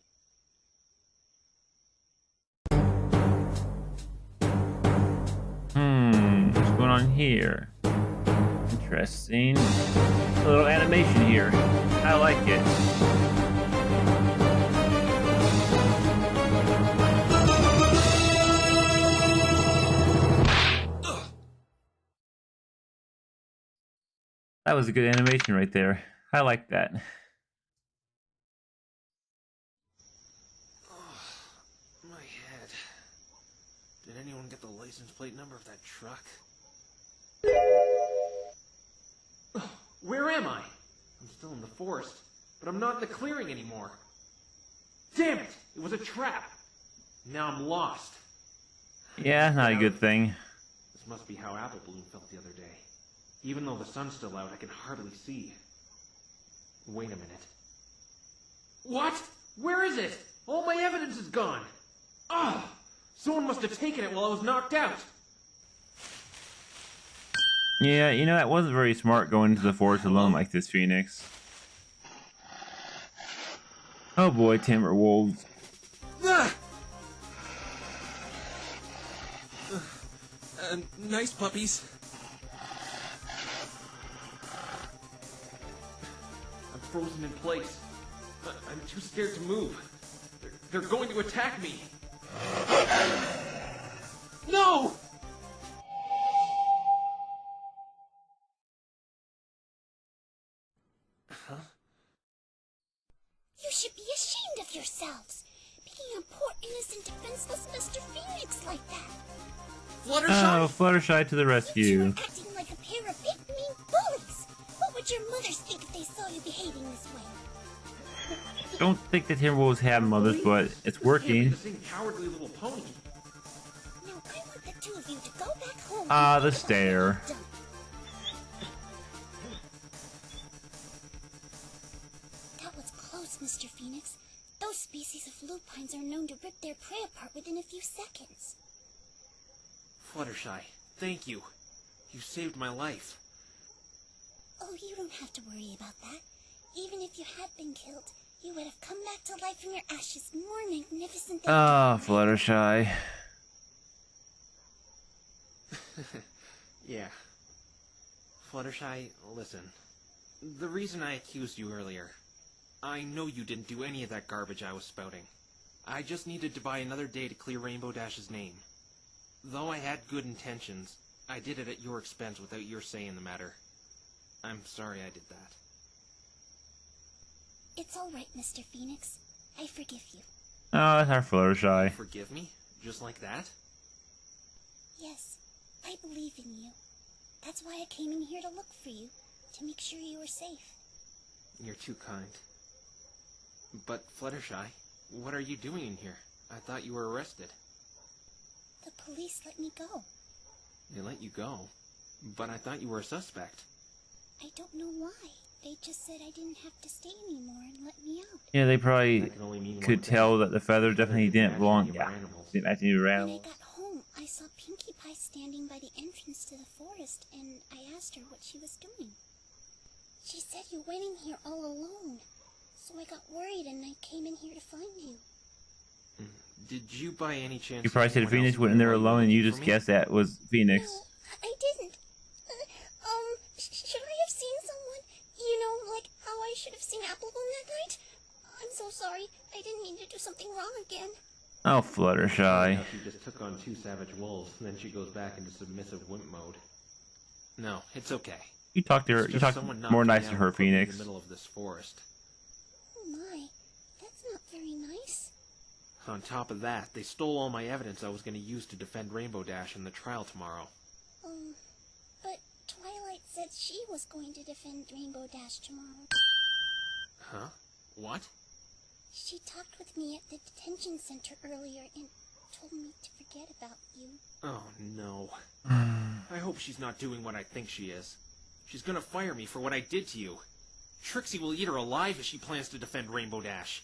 What's going on here? Interesting. A little animation here. I like it. That was a good animation right there. I like that. My head. Did anyone get the license plate number of that truck? Where am I? I'm still in the forest, but I'm not in the clearing anymore. Damn it! It was a trap! Now I'm lost. Yeah, not a good thing. This must be how Apple Bloom felt the other day. Even though the sun's still out, I can hardly see. Wait a minute. What? Where is it? All my evidence is gone! Ah! Someone must have taken it while I was knocked out! Yeah, you know, that wasn't very smart going into the forest alone like this, Phoenix. Oh boy, Timberwolves. Ah! Nice puppies. I'm frozen in place. I'm too scared to move. They're going to attack me. No! Huh? You should be ashamed of yourselves. Picking on poor, innocent, defenseless Mr. Phoenix like that. Fluttershy? Oh, Fluttershy to the rescue. Acting like a pair of big, mean bullies. What would your mothers think if they saw you behaving this way? Don't think the Timberwolves have mothers, but it's working. The same cowardly little pony. Now I want the two of you to go back home. Ah, the stare. That was close, Mr. Phoenix. Those species of lupines are known to rip their prey apart within a few seconds. Fluttershy, thank you. You saved my life. Oh, you don't have to worry about that. Even if you had been killed, you would have come back to life from your ashes more magnificent than... Ah, Fluttershy. Yeah. Fluttershy, listen. The reason I accused you earlier, I know you didn't do any of that garbage I was spouting. I just needed to buy another day to clear Rainbow Dash's name. Though I had good intentions, I did it at your expense without your say in the matter. I'm sorry I did that. It's all right, Mr. Phoenix. I forgive you. Oh, that's our Fluttershy. Forgive me? Just like that? Yes, I believe in you. That's why I came in here to look for you, to make sure you were safe. You're too kind. But, Fluttershy, what are you doing in here? I thought you were arrested. The police let me go. They let you go? But I thought you were a suspect. I don't know why. They just said I didn't have to stay anymore and let me out. Yeah, they probably could tell that the feather definitely didn't belong. Yeah, didn't match any When I animals. got home, I saw Pinkie Pie standing by the entrance to the forest, and I asked her what she was doing. She said you went in here all alone. So I got worried and I came in here to find you. Did you by any chance... You probably said Phoenix went in there alone and you just guessed that was Phoenix. No, I didn't. Should I have seen someone? You know, like how I should have seen Apple Bloom that night? I'm so sorry. I didn't mean to do something wrong again. Oh, Fluttershy. Now she just took on 2 savage wolves, and then she goes back into submissive wimp mode. No, it's okay. You talked to her. It's You just talked someone more knocked me nice to down her, and put me in Phoenix. the middle of this forest. Oh my, that's not very nice. On top of that, they stole all my evidence I was going to use to defend Rainbow Dash in the trial tomorrow. But Twilight said she was going to defend Rainbow Dash tomorrow. Huh? What? She talked with me at the detention center earlier and told me to forget about you. Oh, no. I hope she's not doing what I think she is. She's gonna fire me for what I did to you. Trixie will eat her alive if she plans to defend Rainbow Dash.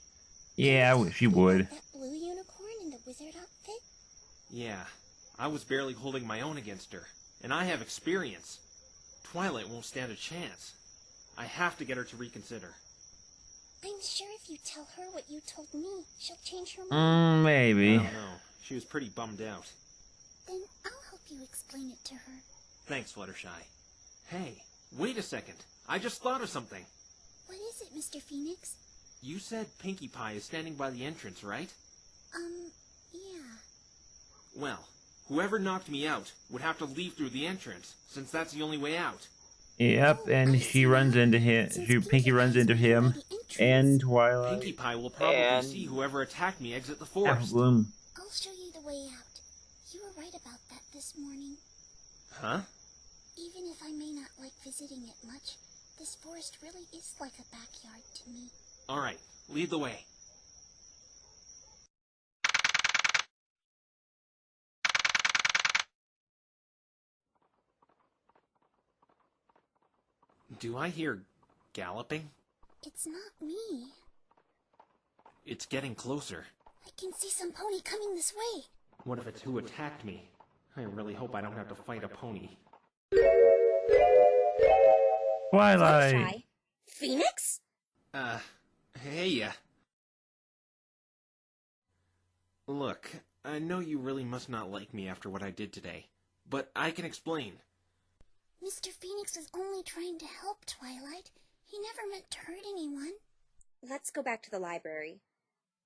Yeah, I wish you would. That blue unicorn in the wizard outfit? Yeah, I was barely holding my own against her, and I have experience. Twilight won't stand a chance. I have to get her to reconsider. I'm sure if you tell her what you told me, she'll change her mind. Maybe. I don't know. She was pretty bummed out. Then I'll help you explain it to her. Thanks, Fluttershy. Hey, wait a second. I just thought of something. What is it, Mr. Phoenix? You said Pinkie Pie is standing by the entrance, right? Yeah. Well, whoever knocked me out would have to leave through the entrance, since that's the only way out. Yep, and she runs into him. Pinkie runs into him, and Twilight. Pinkie Pie will probably see whoever attacked me exit the forest. Bloom. I'll show you the way out. You were right about that this morning. Huh? Even if I may not like visiting it much, this forest really is like a backyard to me. Alright, lead the way. Do I hear galloping? It's not me. It's getting closer. I can see some pony coming this way. What if it's who attacked me? I really hope I don't have to fight a pony. Twilight. Fluttershy. Phoenix? Hey. Look, I know you really must not like me after what I did today, but I can explain. Mr. Phoenix was only trying to help, Twilight. He never meant to hurt anyone. Let's go back to the library.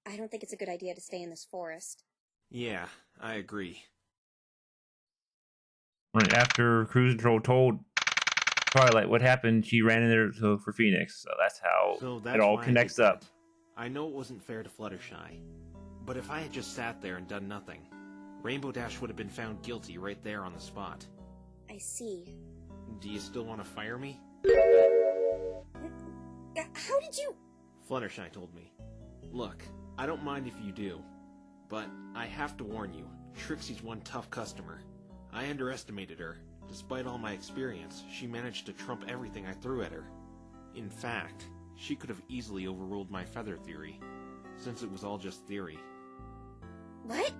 I don't think it's a good idea to stay in this forest. Yeah, I agree. Right after Cruise Control told Twilight what happened, she ran in there for Phoenix. So that's how it all connects up. I know it wasn't fair to Fluttershy, but if I had just sat there and done nothing, Rainbow Dash would have been found guilty right there on the spot. I see. Do you still want to fire me? How did you... Fluttershy told me. Look, I don't mind if you do, but I have to warn you, Trixie's one tough customer. I underestimated her. Despite all my experience, she managed to trump everything I threw at her. In fact, she could have easily overruled my feather theory, since it was all just theory. What?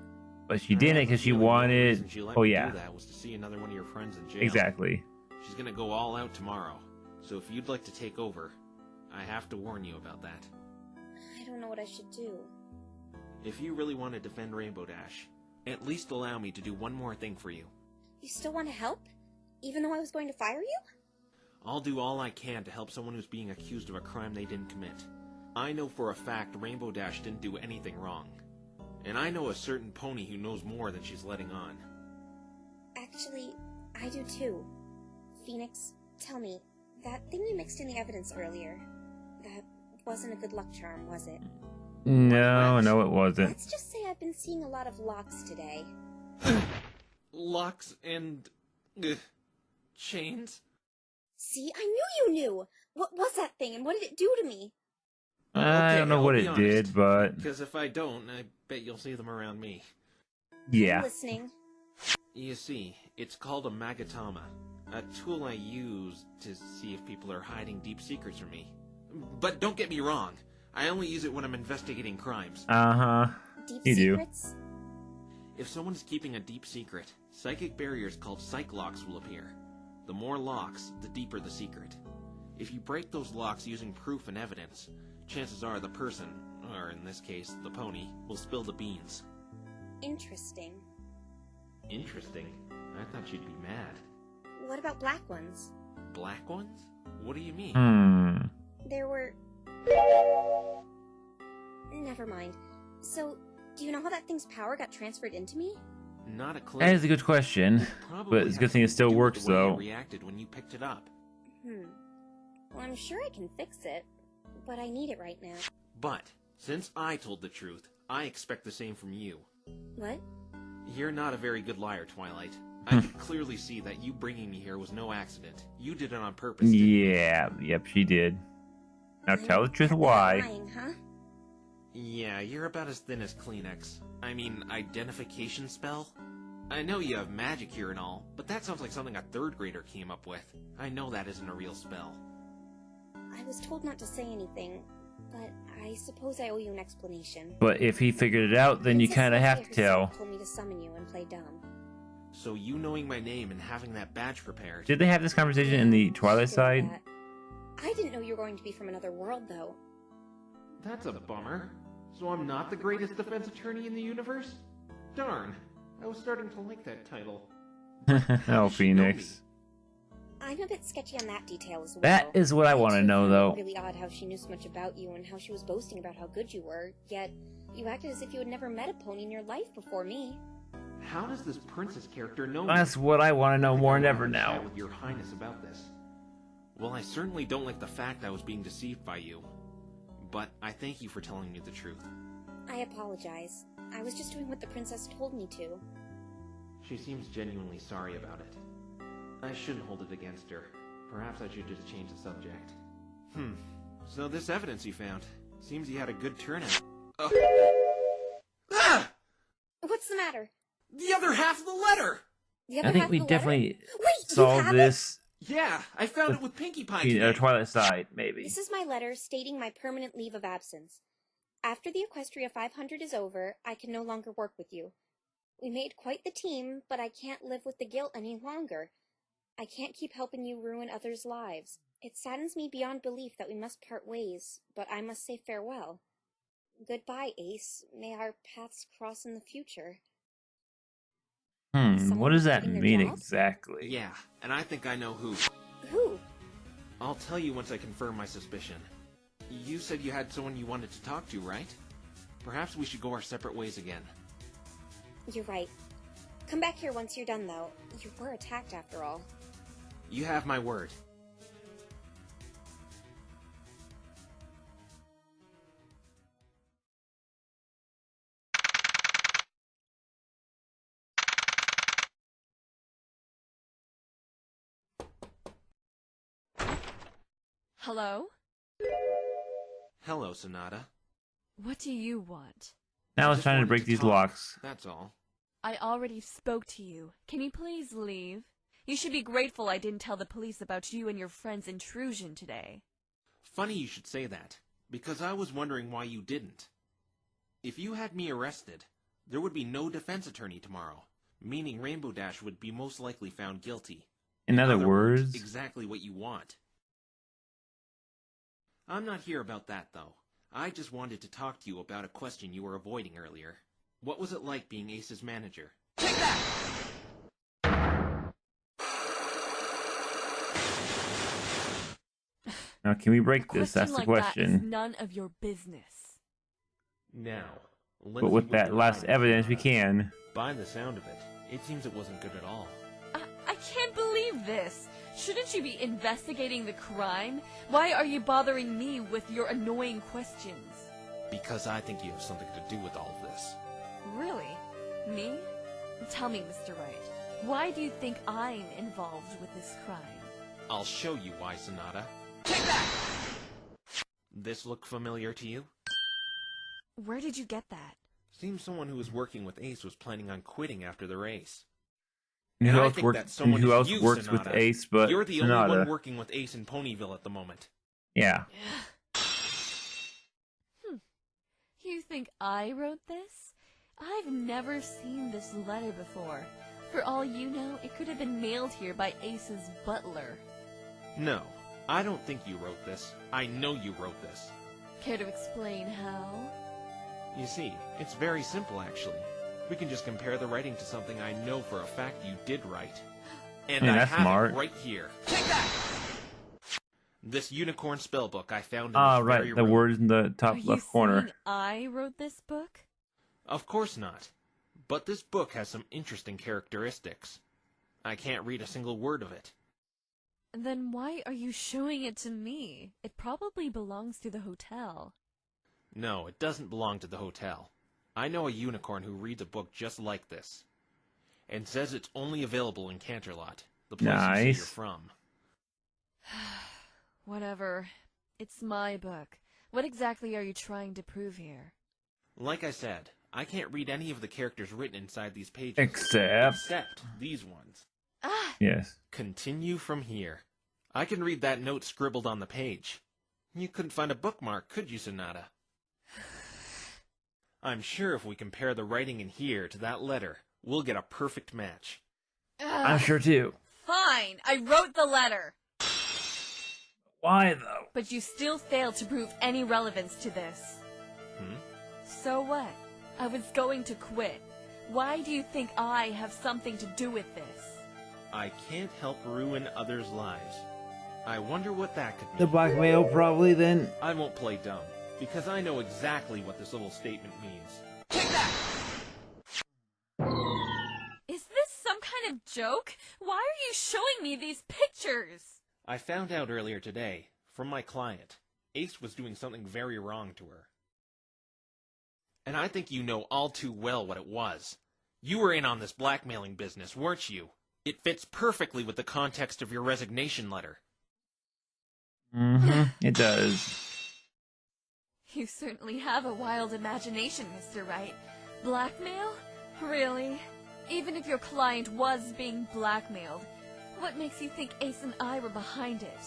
But she didn't because she wanted... Oh, yeah. That was to see another one of your friends in jail. Exactly. She's gonna go all out tomorrow, so if you'd like to take over, I have to warn you about that. I don't know what I should do. If you really want to defend Rainbow Dash, at least allow me to do one more thing for you. You still want to help? Even though I was going to fire you? I'll do all I can to help someone who's being accused of a crime they didn't commit. I know for a fact Rainbow Dash didn't do anything wrong. And I know a certain pony who knows more than she's letting on. Actually, I do too. Phoenix, tell me, that thing you mixed in the evidence earlier, that wasn't a good luck charm, was it? No, it wasn't. Let's just say I've been seeing a lot of locks today. Locks and... chains? See, I knew you knew! What was that thing, and what did it do to me? I don't know what it did, but... Because if I don't, I bet you'll see them around me. Yeah. I'm listening. You see, it's called a magatama. A tool I use to see if people are hiding deep secrets from me. But don't get me wrong, I only use it when I'm investigating crimes. Uh-huh. Deep secrets? If someone is keeping a deep secret, psychic barriers called psych locks will appear. The more locks, the deeper the secret. If you break those locks using proof and evidence, chances are the person, or in this case, the pony, will spill the beans. Interesting. Interesting? I thought you'd be mad. What about black ones? Black ones? What do you mean? There were... Never mind. So, do you know how that thing's power got transferred into me? Not a clue. That is a good question, but it's a good thing it still works, though. Reacted when you picked it up. Well, I'm sure I can fix it, but I need it right now. But, since I told the truth, I expect the same from you. What? You're not a very good liar, Twilight. I can clearly see that you bringing me here was no accident. You did it on purpose. Yeah, yep, she did. Now tell the truth why. Lying, huh? Yeah, you're about as thin as Kleenex. I mean, identification spell? I know you have magic here and all, but that sounds like something a third grader came up with. I know that isn't a real spell. I was told not to say anything, but I suppose I owe you an explanation. But if he figured it out, then you Princess kind of have Sophia to tell. herself told me to summon you and play dumb. So you knowing my name and having that badge prepared. Did they have this conversation in the Twilight She did side? that. I didn't know you were going to be from another world, though. That's a bummer. So I'm not the greatest defense attorney in the universe? Darn, I was starting to like that title. Oh, Phoenix. I'm a bit sketchy on that detail as well. That is what I want to actually know, found it though. Really odd how she knew so much about you and how she was boasting about how good you were, yet you acted as if you had never met a pony in your life before me. How does this princess character know me? That's what I want to know more I than wanna ever chat now. with your highness about this. Well, I certainly don't like the fact I was being deceived by you. But I thank you for telling me the truth. I apologize. I was just doing what the princess told me to. She seems genuinely sorry about it. I shouldn't hold it against her. Perhaps I should just change the subject. So this evidence you found, seems you had a good turnout. Ah! What's the matter? The other half of the letter! The other I think half we of the letter? definitely Wait, you saw have this Yeah, I found it with Pinkie Pie in today. Twilight side, maybe. This is my letter stating my permanent leave of absence. After the Equestria 500 is over, I can no longer work with you. We made quite the team, but I can't live with the guilt any longer. I can't keep helping you ruin others' lives. It saddens me beyond belief that we must part ways, but I must say farewell. Goodbye, Ace. May our paths cross in the future. What does that quitting their mean job? exactly? Yeah, and I think I know who. Who? I'll tell you once I confirm my suspicion. You said you had someone you wanted to talk to, right? Perhaps we should go our separate ways again. You're right. Come back here once you're done, though. You were attacked after all. You have my word. Hello? Hello, Sonata. What do you want? Now it's Just trying to wanted break these talk, locks. That's all. I already spoke to you. Can you please leave? You should be grateful I didn't tell the police about you and your friend's intrusion today. Funny you should say that, because I was wondering why you didn't. If you had me arrested, there would be no defense attorney tomorrow, meaning Rainbow Dash would be most likely found guilty. In other words, exactly what you want. I'm not here about that, though. I just wanted to talk to you about a question you were avoiding earlier. What was it like being Ace's manager? now can we break A this? That's the like that is question. none of your business. Now, But with that last evidence, we can. By the sound of it, it seems it wasn't good at all. I can't believe this. Shouldn't you be investigating the crime? Why are you bothering me with your annoying questions? Because I think you have something to do with all of this. Really? Me? Tell me, Mr. Wright. Why do you think I'm involved with this crime? I'll show you why, Sonata. Take that! This look familiar to you? Where did you get that? Seems someone who was working with Ace was planning on quitting after the race. And And who I else, think work, that and someone who is else you, works with Sonata. Ace but You're the Sonata? only one working with Ace in Ponyville at the moment. Yeah. You think I wrote this? I've never seen this letter before. For all you know, it could have been mailed here by Ace's butler. No, I don't think you wrote this. I know you wrote this. Care to explain how? You see, it's very simple, actually. We can just compare the writing to something I know for a fact you did write. And Yeah, I that's have smart. it right here. Take that! This unicorn spellbook I found in Ah, this right. very The room. word is in the top Are left you corner. saying I wrote this book? Of course not. But this book has some interesting characteristics. I can't read a single word of it. Then why are you showing it to me? It probably belongs to the hotel. No, it doesn't belong to the hotel. I know a unicorn who reads a book just like this. And says it's only available in Canterlot, the place you say Nice. you're from. Whatever. It's my book. What exactly are you trying to prove here? Like I said, I can't read any of the characters written inside these pages. Except these ones. Ah! Yes. Continue from here. I can read that note scribbled on the page. You couldn't find a bookmark, could you, Sonata? I'm sure if we compare the writing in here to that letter, we'll get a perfect match. I'm sure too. Fine, I wrote the letter. Why though? But you still failed to prove any relevance to this. So what? I was going to quit. Why do you think I have something to do with this? I can't help ruin others' lives. I wonder what that could mean. The blackmail probably then. I won't play dumb, because I know exactly what this little statement means. Is this some kind of joke? Why are you showing me these pictures? I found out earlier today, from my client, Ace was doing something very wrong to her. And I think you know all too well what it was. You were in on this blackmailing business, weren't you? It fits perfectly with the context of your resignation letter. It does. You certainly have a wild imagination, Mr. Wright. Blackmail? Really? Even if your client was being blackmailed, what makes you think Ace and I were behind it?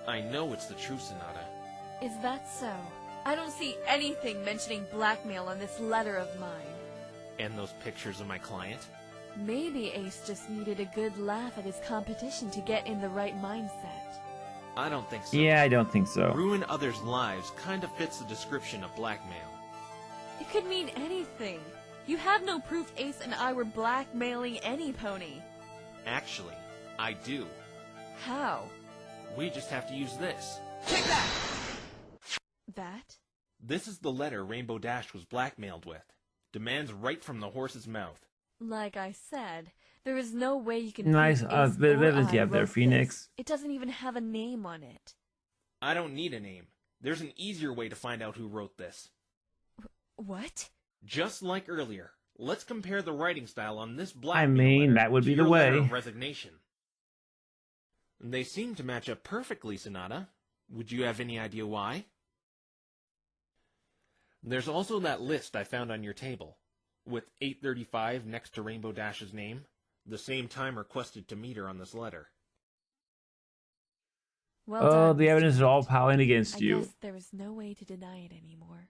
I know it's the truth, Sonata. Is that so? I don't see anything mentioning blackmail on this letter of mine. And those pictures of my client? Maybe Ace just needed a good laugh at his competition to get in the right mindset. I don't think so. Yeah, I don't think so. Ruin others' lives kind of fits the description of blackmail. It could mean anything. You have no proof Ace and I were blackmailing any pony. Actually, I do. How? We just have to use this. Take that! That? This is the letter Rainbow Dash was blackmailed with. Demands right from the horse's mouth. Like I said, there is no way you can Nice prove Ace bit of or evidence I you have there, wrote Phoenix. this. It doesn't even have a name on it. I don't need a name. There's an easier way to find out who wrote this. What? Just like earlier, let's compare the writing style on this I blackmail mean, letter that would to be the your letter way. of resignation. They seem to match up perfectly, Sonata. Would you have any idea why? There's also that list I found on your table, with 8:35 next to Rainbow Dash's name, the same time requested to meet her on this letter. Well Oh, done, the Mr. evidence is all Wright. piling against I you. guess there is no way to deny it anymore.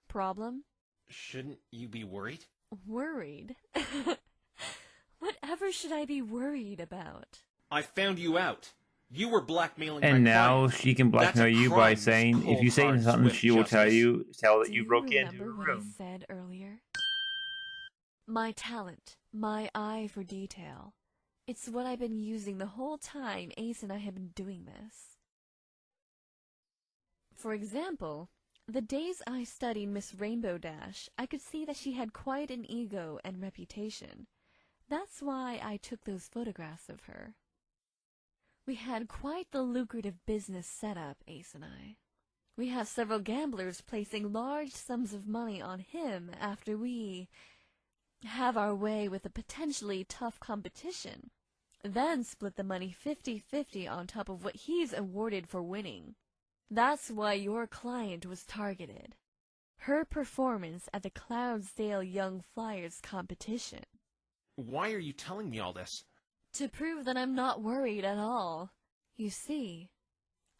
Problem? Shouldn't you be worried? Worried? Whatever should I be worried about? I found you out. You were blackmailing And my now client. she can That's blackmail a you by crime, saying, if cold, you say hard, something, swift she will tell justice. that Do you you broke into remember her what I room. said earlier? My talent, my eye for detail. It's what I've been using the whole time Ace and I have been doing this. For example, the days I studied Miss Rainbow Dash, I could see that she had quite an ego and reputation. That's why I took those photographs of her. We had quite the lucrative business set up, Ace and I. We have several gamblers placing large sums of money on him after we have our way with a potentially tough competition, then split the money 50-50 on top of what he's awarded for winning. That's why your client was targeted. Her performance at the Cloudsdale Young Flyers competition. Why are you telling me all this? To prove that I'm not worried at all. You see,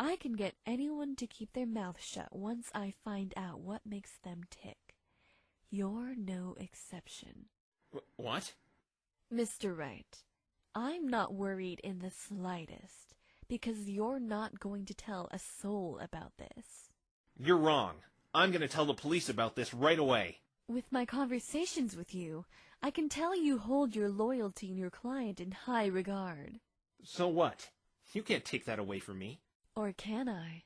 I can get anyone to keep their mouth shut once I find out what makes them tick. You're no exception. What? Mr. Wright, I'm not worried in the slightest, because you're not going to tell a soul about this. You're wrong. I'm going to tell the police about this right away. With my conversations with you, I can tell you hold your loyalty and your client in high regard. So what? You can't take that away from me. Or can I?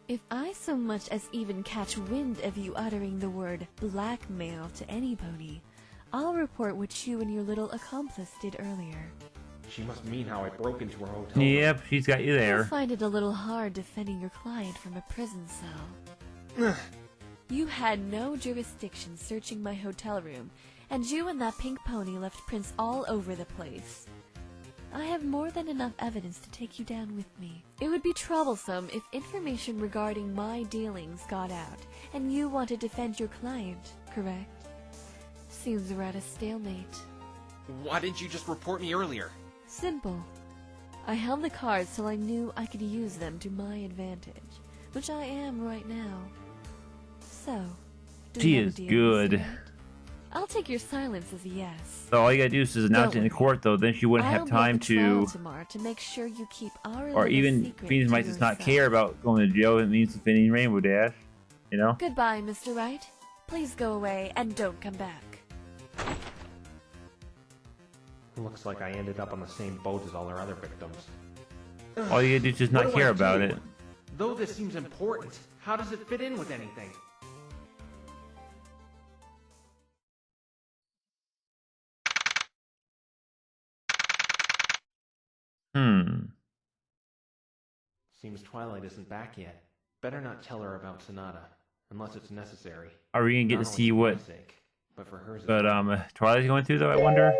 If I so much as even catch wind of you uttering the word blackmail to anybody, I'll report what you and your little accomplice did earlier. She must mean how I broke into her hotel room. Yep, she's got you You'll there. find it a little hard defending your client from a prison cell. You had no jurisdiction searching my hotel room, and you and that pink pony left prints all over the place. I have more than enough evidence to take you down with me. It would be troublesome if information regarding my dealings got out, and you want to defend your client, correct? Seems we're at a stalemate. Why didn't you just report me earlier? Simple. I held the cards till I knew I could use them to my advantage, which I am right now. So, do She we have a is deal, good. Mr. Wright? I'll take your silence as a yes. So all you gotta do is announce it in court, though. Then she wouldn't have I'll time be at the trial to, tomorrow to make sure you keep our or little even secret Phoenix to might just not yourself. care about going to jail. It means defending Rainbow Dash, you know. Goodbye, Mr. Wright. Please go away and don't come back. Looks like I ended up on the same boat as all our other victims. All you gotta do is just What not do I care about do? it. Though this seems important, how does it fit in with anything? Seems Twilight isn't back yet. Better not tell her about Sonata, unless it's necessary. Are we gonna get Not to only see for my what? sake, but for hers as But well. Twilight's going through though. I wonder.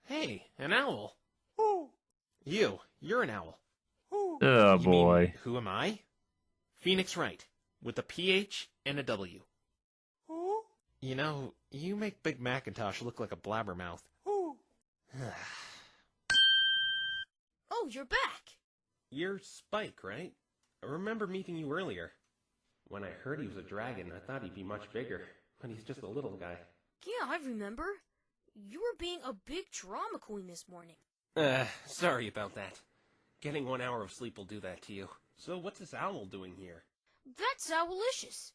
Hey, an owl. You're an owl. Oh You mean, boy. who am I? Phoenix Wright, with a PH and a W. You know, you make Big Macintosh look like a blabbermouth. Oh, you're back. You're Spike, right? I remember meeting you earlier. When I heard he was a dragon, I thought he'd be much bigger, but he's just a little guy. Yeah, I remember. You were being a big drama queen this morning. Sorry about that. Getting 1 hour of sleep will do that to you. So what's this owl doing here? That's Owlicious.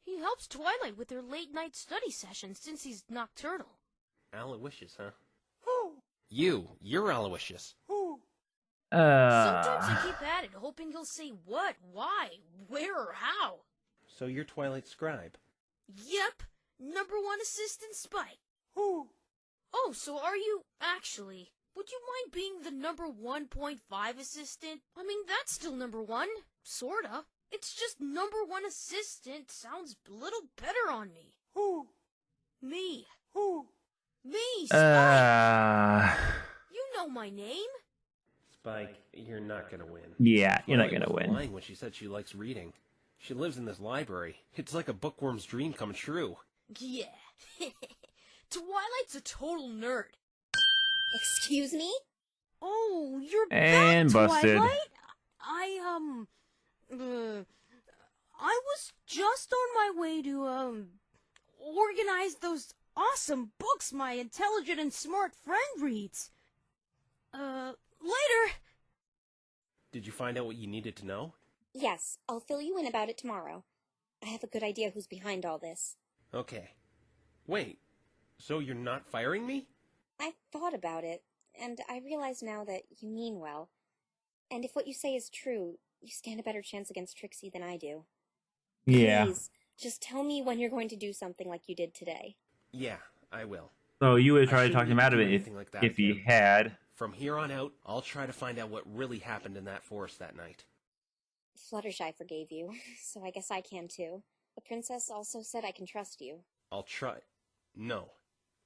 He helps Twilight with her late-night study sessions since he's nocturnal. Aloysius, huh? You're Aloysius. Sometimes I keep at it, hoping he'll say what, why, where, or how. So you're Twilight's scribe. Yep, #1 assistant Spike. Oh, so are you actually? Would you mind being the #1.5 assistant? I mean, that's still #1, sorta. It's just #1 assistant sounds a little better on me. Me. Me, Spike. You know my name. Spike, you're not gonna win. Yeah, you're not Twilight gonna was win. lying when she said she likes reading. She lives in this library. It's like a bookworm's dream come true. Yeah. Twilight's a total nerd. Excuse me? Oh, you're And back, busted. Twilight? I was just on my way to, organize those awesome books my intelligent and smart friend reads. Later. Did you find out what you needed to know? Yes, I'll fill you in about it tomorrow. I have a good idea who's behind all this. Okay. Wait, so you're not firing me? I thought about it, and I realize now that you mean well. And if what you say is true, you stand a better chance against Trixie than I do. Yeah. Please, just tell me when you're going to do something like you did today. Yeah, I will. So you would I try to talk shouldn't him out of do it anything like that if he again. had. From here on out, I'll try to find out what really happened in that forest that night. Fluttershy forgave you, so I guess I can too. The princess also said I can trust you. I'll try. No,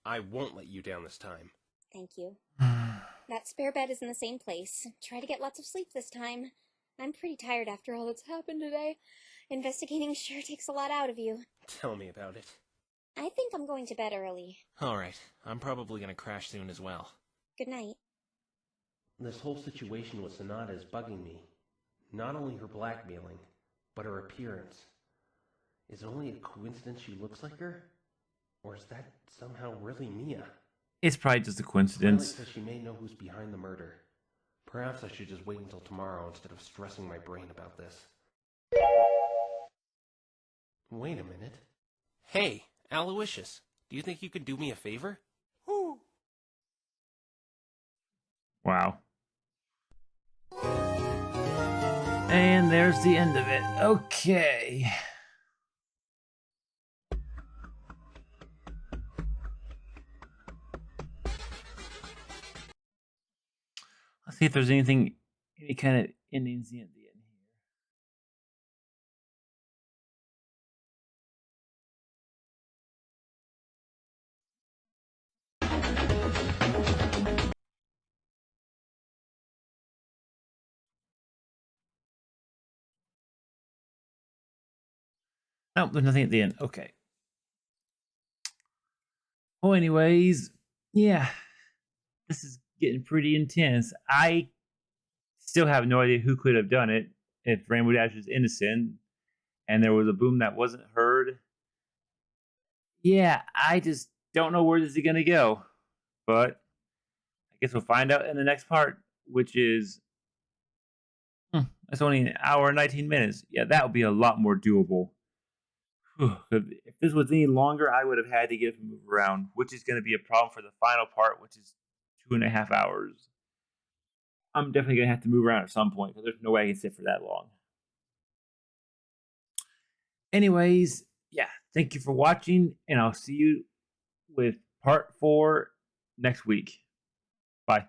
I won't let you down this time. Thank you. That spare bed is in the same place. Try to get lots of sleep this time. I'm pretty tired after all that's happened today. Investigating sure takes a lot out of you. Tell me about it. I think I'm going to bed early. Alright, I'm probably gonna crash soon as well. Good night. This whole situation with Sonata is bugging me. Not only her blackmailing, but her appearance. Is it only a coincidence she looks like her? Or is that somehow really Mia? It's probably just a Twilight coincidence. says she may know who's behind the murder. Perhaps I should just wait until tomorrow instead of stressing my brain about this. Wait a minute. Hey, Aloysius, do you think you could do me a favor? Wow. And there's the end of it. Okay. Let's see if there's anything, any kind of endings at the end. No, there's nothing at the end. Okay. Well, anyways, yeah, this is getting pretty intense. I still have no idea who could have done it if Rainbow Dash is innocent and there was a boom that wasn't heard. Yeah, I just don't know where this is going to go. But I guess we'll find out in the next part, which is that's only an hour and 19 minutes. Yeah, that would be a lot more doable. If this was any longer, I would have had to get up and move around, which is going to be a problem for the final part, which is 2.5 hours. I'm definitely going to have to move around at some point because there's no way I can sit for that long. Anyways, yeah, thank you for watching, and I'll see you with part 4 next week. Bye.